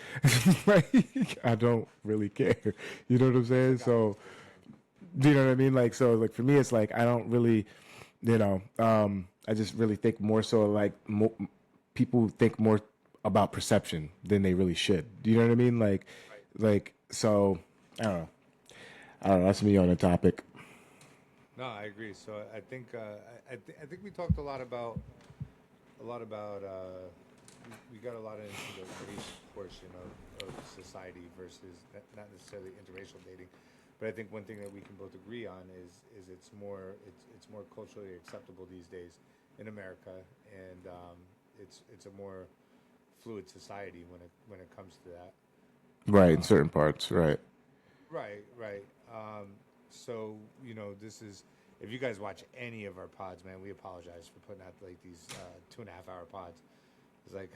Like, I don't really care. You know what I'm saying? it's like So, do you know what I mean? Like, so, like for me, it's like I don't really, I just really think more so like people think more about perception than they really should. Do you know what I mean? Like so, I don't know. I don't know. That's me on the topic. No, I agree. So I think I think we talked a lot about we got a lot into the race portion of society versus not necessarily interracial dating, but I think one thing that we can both agree on is it's more culturally acceptable these days in America, and it's a more fluid society when it comes to that. Right, in Um, certain parts. Right. Right, right. So this is if you guys watch any of our pods, man, we apologize for putting out like these 2.5 hour pods. It's like,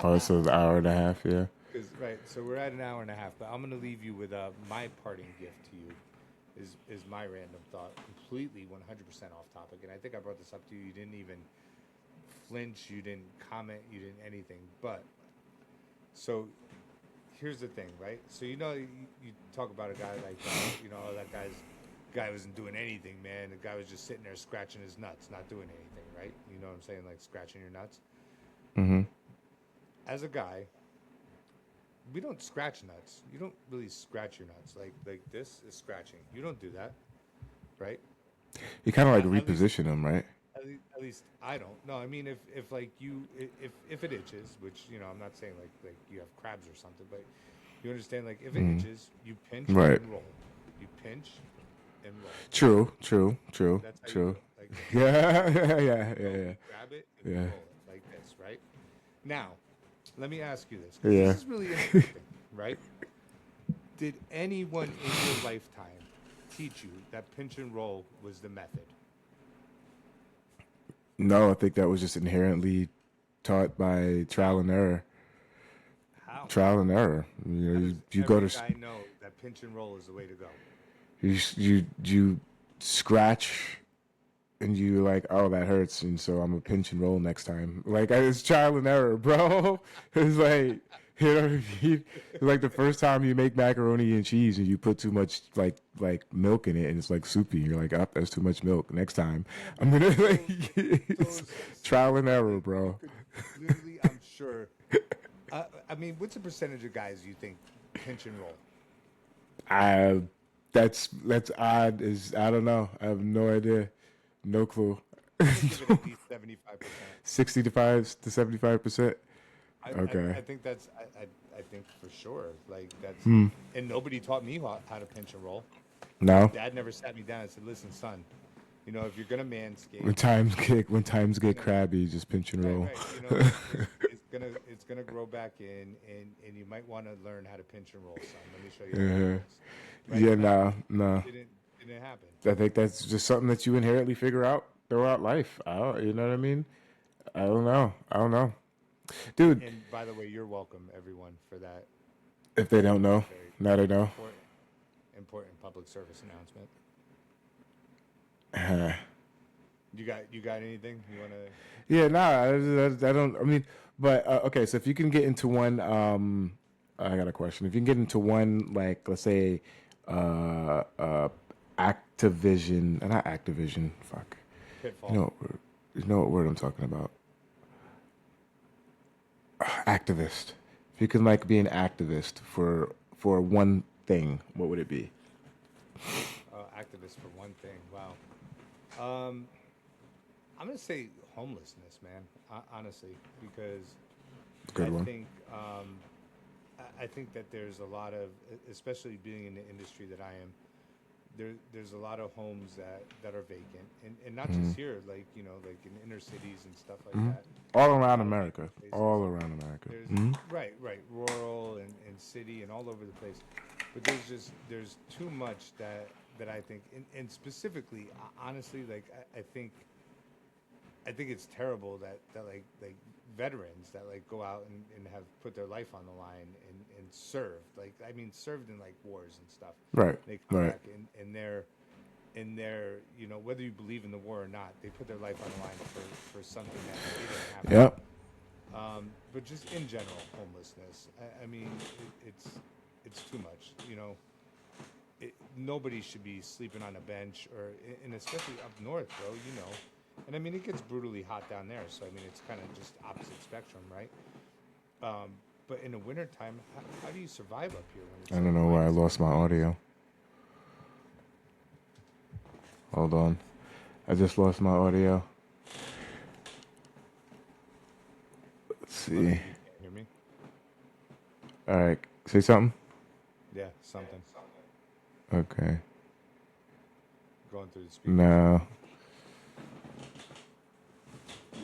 Oh, so an hour and a half. Yeah. because right. So we're at an hour and a half, but I'm gonna leave you with my parting gift to you. Is my random thought completely 100% off topic, and I think I brought this up to you. You didn't even flinch. You didn't comment. You didn't anything. But so here's the thing, right? So you talk about a guy like oh, that guy wasn't doing anything, man. The guy was just sitting there scratching his nuts, not doing anything, right? You know what I'm saying? Like scratching your nuts. Mm-hmm. As a guy, we don't scratch nuts. You don't really scratch your nuts like this is scratching. You don't do that, right? You kind of like At least reposition them, right? at least I don't. No, I mean if like if it itches, which I'm not saying like you have crabs or something, but you understand like if it itches, you pinch Right. and roll. You pinch and roll. True. True. True. That's how you do True. it. Like this. Yeah. Yeah. Yeah. You Yeah. you grab it and you Yeah. roll it like this, right? Now, let me ask you this because Yeah. this is really interesting, right? Did anyone in your lifetime teach you that pinch and roll was the method? No, I think that was just inherently taught by trial and error. How? Trial and error. You How know, does you go every to guy know that pinch and roll is the way to go? you scratch and you like, oh, that hurts, and so I'm a pinch and roll next time. Like it's trial and error, bro. It's like you know what I mean? It's like the first time you make macaroni and cheese and you put too much like milk in it and it's like soupy. You're like, oh, that's too much milk. Next time, Yeah, I'm but gonna so, like so, it's so trial you and could error, bro. literally, I'm sure. I mean, what's the percentage of guys you think pinch and roll? I that's odd. Is I don't know. I have no idea. No clue. I'm gonna give it at least 75%. 65 to 75%. I Okay. think that's I think for sure. Like that's Hmm. and nobody taught me how to pinch and roll. No. Dad never sat me down and said, "Listen, son, if you're gonna When manscape, times you're get gonna crabby, just pinch and right, roll. right. It's gonna grow back in, and you might want to learn how to pinch and roll, son. Let me show you how it Yeah. goes. Right? Yeah. No, No. No. didn't happen. I think that's just something that you inherently figure out throughout life. You know what I mean? I don't know. I don't know, dude. And by the way, you're welcome, everyone, for that If they don't know, very now they know. important public service announcement. Uh, You got anything you wanna? yeah. Nah. I don't. I mean, but okay. So if you can get into one, I got a question. If you can get into one, like let's say, Activision, not Activision. Fuck. You Pitfall. know, you know what word I'm talking about? Activist. If you can like be an activist for one thing, what would it be? Activist for one thing. Wow. Um, I'm gonna say homelessness, man. Honestly, because I Good one. think I think that there's a lot of, especially being in the industry that I am, there's a lot of homes that are vacant, and not just here, like like in inner cities and stuff like that. All A around lot of America. vacant spaces. All around America. There's Hmm. right, rural and city and all over the place, but there's too much that I think, and specifically, honestly, like I think it's terrible that like veterans that like go out and have put their life on the line and served. Like, I mean, served in like wars and stuff. Right. They come Right. back and they're, you know, whether you believe in the war or not, they put their life on the line for something that they didn't have. Yep. But just in general, homelessness. I mean, it's too much. You know, nobody should be sleeping on a bench, or and especially up north, bro. You know, and I mean it gets brutally hot down there. So I mean it's kind of just opposite spectrum, right? But in the wintertime, how do you survive up here? When it's I don't know why I lost my audio. Hold on. I just lost my audio. Let's see. You can't hear me? All right. Say something? Yeah, something Okay. going through the speakers. No.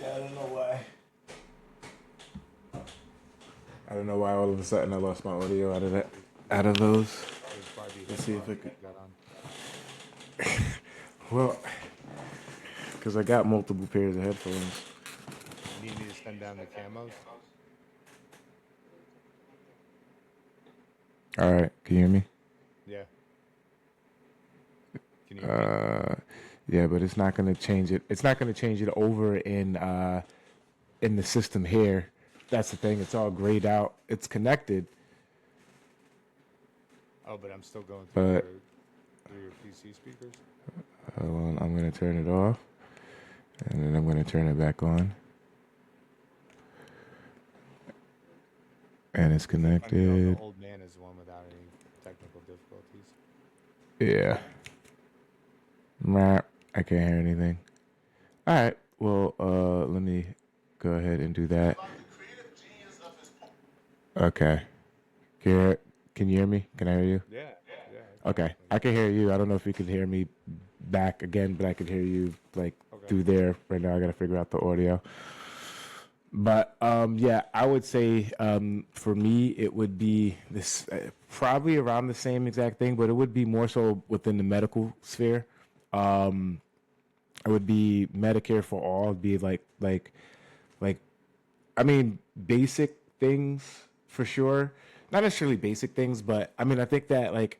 Yeah, I don't know why. I don't know why all of a sudden I lost my audio out of that, out of those. There's Barbie Let's see if I headphones could- got on. Well, because I got multiple pairs of headphones. Need me to send down the camos? All right. Can you hear me? Yeah. Can you hear me? Yeah, but it's not going to change it. It's not going to change it over in the system here. That's the thing. It's all grayed out. It's connected. Oh, but I'm still going But- through your PC speakers. Well, I'm going to turn it off, and then I'm going to turn it back on. And it's I mean, connected. the old man is the one without any technical difficulties. Yeah. Meh, I can't hear anything. All right. Well, let me go ahead and do that. Okay. Can you hear me? Can I hear you? Yeah. Okay. I can hear you. I don't know if you can hear me back again, but I can hear you like Okay. through there. Right now I got to figure out the audio. But yeah, I would say for me it would be this probably around the same exact thing, but it would be more so within the medical sphere. It would be Medicare for all. It'd be like I mean basic things for sure. Not necessarily basic things, but I mean I think that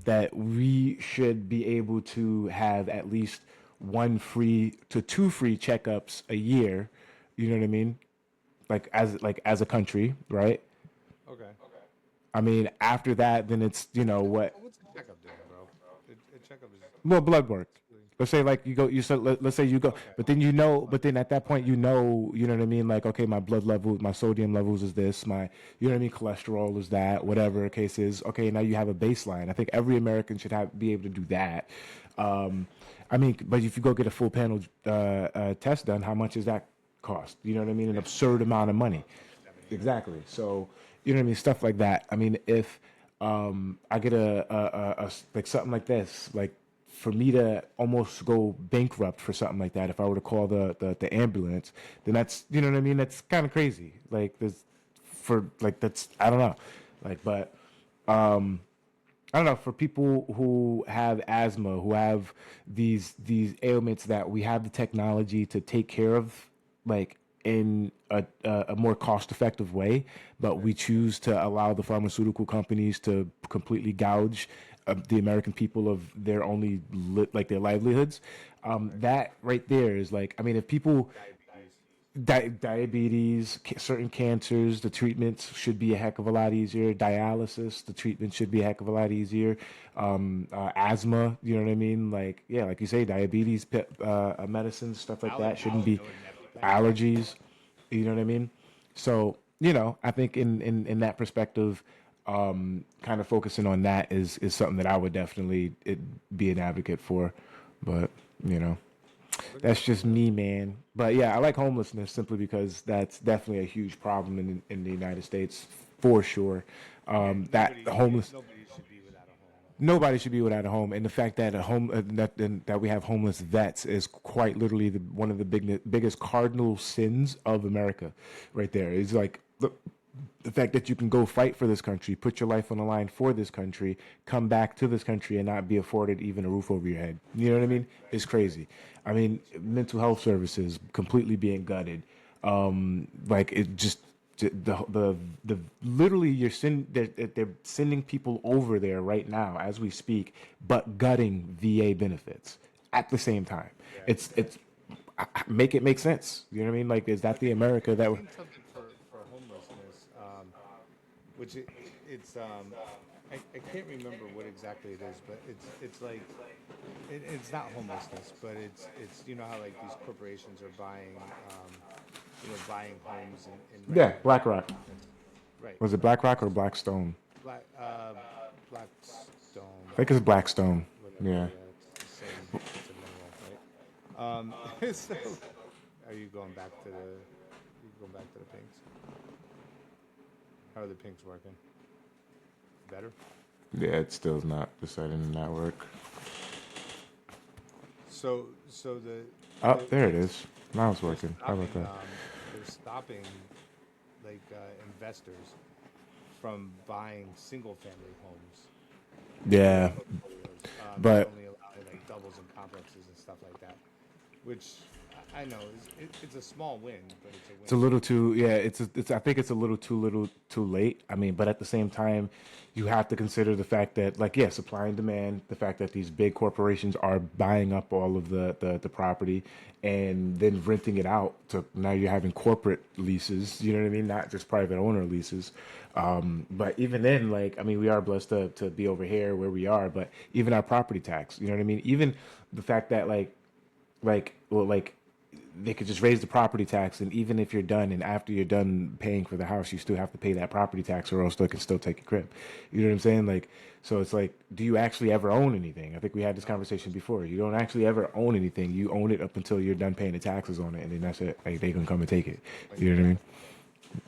that we should be able to have at least 1 free to 2 free checkups a year. You know what I mean? Like as a country, right? Okay. I mean, after that, then it's what? What's a checkup doing, bro? A checkup is Well, blood work. Let's say like you go, you said let's say you go, but then but then at that point you know what I mean? Like okay, my blood level, my sodium levels is this, my what I mean, cholesterol is that, whatever the case is. Okay, now you have a baseline. I think every American should be able to do that. I mean, but if you go get a full panel test done, how much does that cost? You know what I mean? An absurd amount of money. Exactly. So you know what I mean? Stuff like that. I mean, if I get a like something like this, like for me to almost go bankrupt for something like that, if I were to call the ambulance, then that's you know what I mean? That's kind of crazy. Like that's I don't know. Like, but I don't know, for people who have asthma, who have these ailments that we have the technology to take care of, like in a more cost effective way, but we choose to allow the pharmaceutical companies to completely gouge the American people of their only their livelihoods. That right there is like, I mean, if people diabetes, certain cancers, the treatments should be a heck of a lot easier. Dialysis, the treatment should be a heck of a lot easier. Asthma, you know what I mean? Like, yeah, like you say, diabetes, medicines, stuff like that shouldn't be allergies. You know what I mean? So, I think in that perspective, kind of focusing on that is something that I would definitely be an advocate for. But, that's just me, man. But yeah, I like homelessness simply because that's definitely a huge problem in the United States, for sure. That homeless. Nobody should be without a home, and the fact that that we have homeless vets is quite literally one of the biggest cardinal sins of America, right there. It's like the fact that you can go fight for this country, put your life on the line for this country, come back to this country and not be afforded even a roof over your head. You know what I mean? It's crazy. I mean, mental health services completely being gutted. Like it just the literally they're sending people over there right now as we speak, but gutting VA benefits at the same time. It's make it make sense. You know what I mean? Like, is that the America that? I've seen something for homelessness, which it's I can't remember what exactly it is, but it's like it's not homelessness, but it's you know how like these corporations are buying buying homes in Yeah, random BlackRock. neighborhoods. Right. Was it BlackRock or Blackstone? Black Blackstone. I think it's Blackstone. Whatever. Yeah. It's the same. It's a mineral, right? So, are you going back to the pinks? How are the pinks working? Better. Yeah, it still's not deciding to not work. So the Oh, there it is. Now it's working. How about stopping, that? they're stopping like investors from buying single family homes. Yeah, Portfolios. but They only allow like doubles and complexes and stuff like that, which I know it's a small win, but it's a win. it's a little too. Yeah, it's. I think it's a little too late. I mean, but at the same time, you have to consider the fact that, like, yeah, supply and demand. The fact that these big corporations are buying up all of the property and then renting it out to now you're having corporate leases. You know what I mean? Not just private owner leases. But even then, like, I mean, we are blessed to be over here where we are. But even our property tax. You know what I mean? Even the fact that like they could just raise the property tax, and even if you're done and after you're done paying for the house, you still have to pay that property tax, or else they can still take your crib. You know what I'm saying? Like, so it's like, do you actually ever own anything? I think we had this conversation before. You don't actually ever own anything. You own it up until you're done paying the taxes on it, and then that's it. Like, they can come and take it. You know what I mean?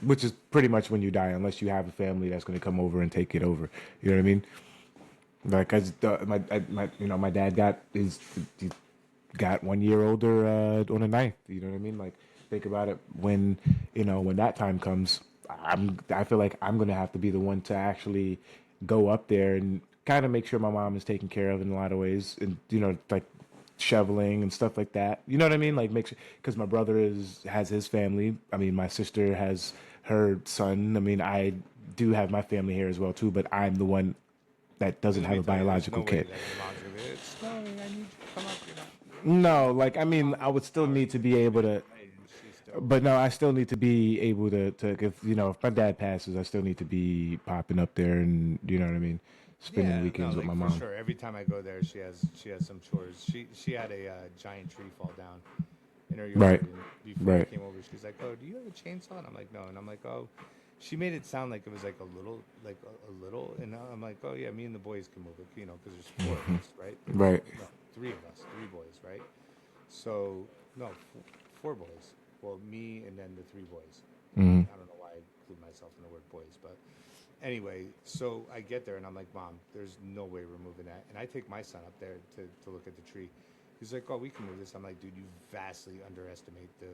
Which is pretty much when you die, unless you have a family that's going to come over and take it over. You know what I mean? Like, my dad got 1 year older on the ninth. You know what I mean? Like, think about it, when that time comes, I feel like I'm gonna have to be the one to actually go up there and kind of make sure my mom is taken care of in a lot of ways, and like shoveling and stuff like that. You know what I mean? Like, make sure, because my brother has his family. I mean, my sister has her son. I mean, I do have my family here as well too, but I'm the one that doesn't have a biological kid. It's snowing. I need you to come up. You're not. No, like, I mean, I would still need to be able to, but no, I still need to be able to if my dad passes, I still need to be popping up there, and you know what I mean, spending weekends with my mom. For sure. Every time I go there, she has some chores. She had a giant tree fall down in her yard. Right. And before I Right. came over, she's like, "Oh, do you have a chainsaw?" And I'm like, "No." And I'm like, "Oh." She made it sound like it was like a little, and I'm like, "Oh yeah, me and the boys can move it, because there's four of us, right? Right. No, three of us, three boys, right? So no, four boys. Well, me and then the three boys. Mhm. I don't know why I include myself in the word boys, but anyway, so I get there and I'm like, "Mom, there's no way we're moving that." And I take my son up there to look at the tree. He's like, "Oh, we can move this." I'm like, "Dude, you vastly underestimate the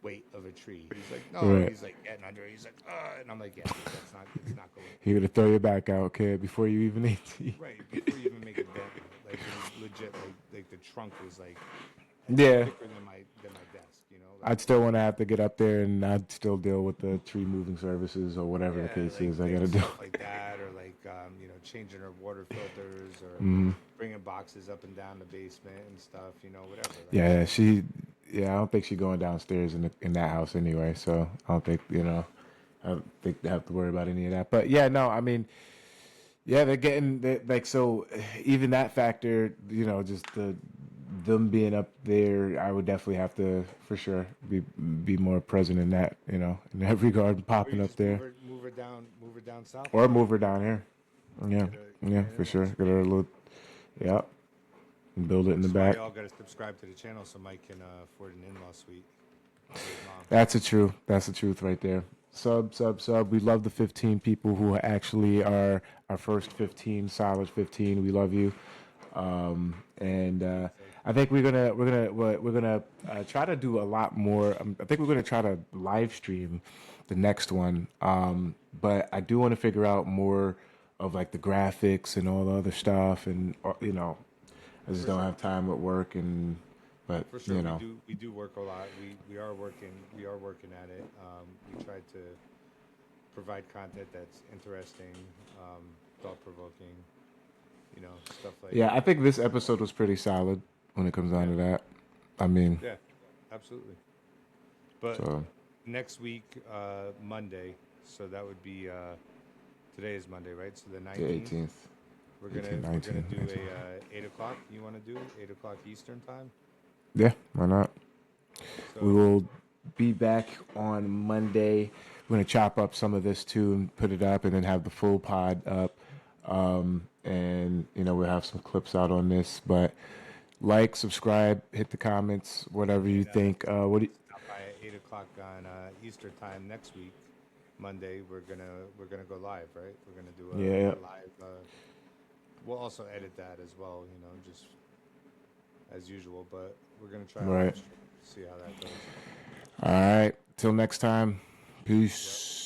weight of a tree." He's like, "No." Right. He's like getting under it. He's like, and I'm like, "Yeah, dude, it's not going." You're gonna throw your back out, kid, before you even eat. Right, before you even make it bend, like it was legit, like the trunk was like Yeah. thicker than my desk, I'd still want to have to get up there, and I'd still deal with the tree moving services or whatever the case is. I gotta do. stuff like that, or like changing her water filters, or Mm-hmm. bringing boxes up and down the basement and stuff, whatever. Right? Yeah, I don't think she's going downstairs in that house anyway. So I don't think I don't think they have to worry about any of that. But yeah, no, I mean, yeah, so even that factor, just them being up there, I would definitely have to, for sure, be more present in that, in that regard, Or popping you up just there, move her down south, or move her down here. Yeah, yeah, for in-laws. sure. Get her a little, yeah, and build it in the That's why back. y'all got to subscribe to the channel so Mike can afford an in-law suite. For his mom. That's the truth. That's the truth right there. Sub. We love the 15 people who actually are our first 15, solid 15. We love you. And I think we're gonna try to do a lot more. I think we're gonna try to live stream the next one. But I do want to figure out more of like the graphics and all the other stuff, and I just don't have time at work and But For sure, you know, we do work a lot. We are working at it. We try to provide content that's interesting, thought provoking. Stuff like yeah, I think this episode was pretty solid when it comes down to that. I mean, yeah, absolutely. But so next week, Monday, so that would be today is Monday, right? So the the 19th. 18th. We're gonna 18, we're 19, gonna do 19. a 8 o'clock. You want to do 8 o'clock Eastern time? Yeah, why not? We So will be back on Monday. We're gonna chop up some of this too and put it up, and then have the full pod up. And we'll have some clips out on this. But like, subscribe, hit the comments, whatever you think. What do you, stop by at 8 o'clock on Eastern time next week, Monday. We're gonna go live, right? We're gonna do a Yeah. live. We'll also edit that as well, just as usual. But we're gonna try a Right. live stream, see how that goes. All right. Till next time. Peace.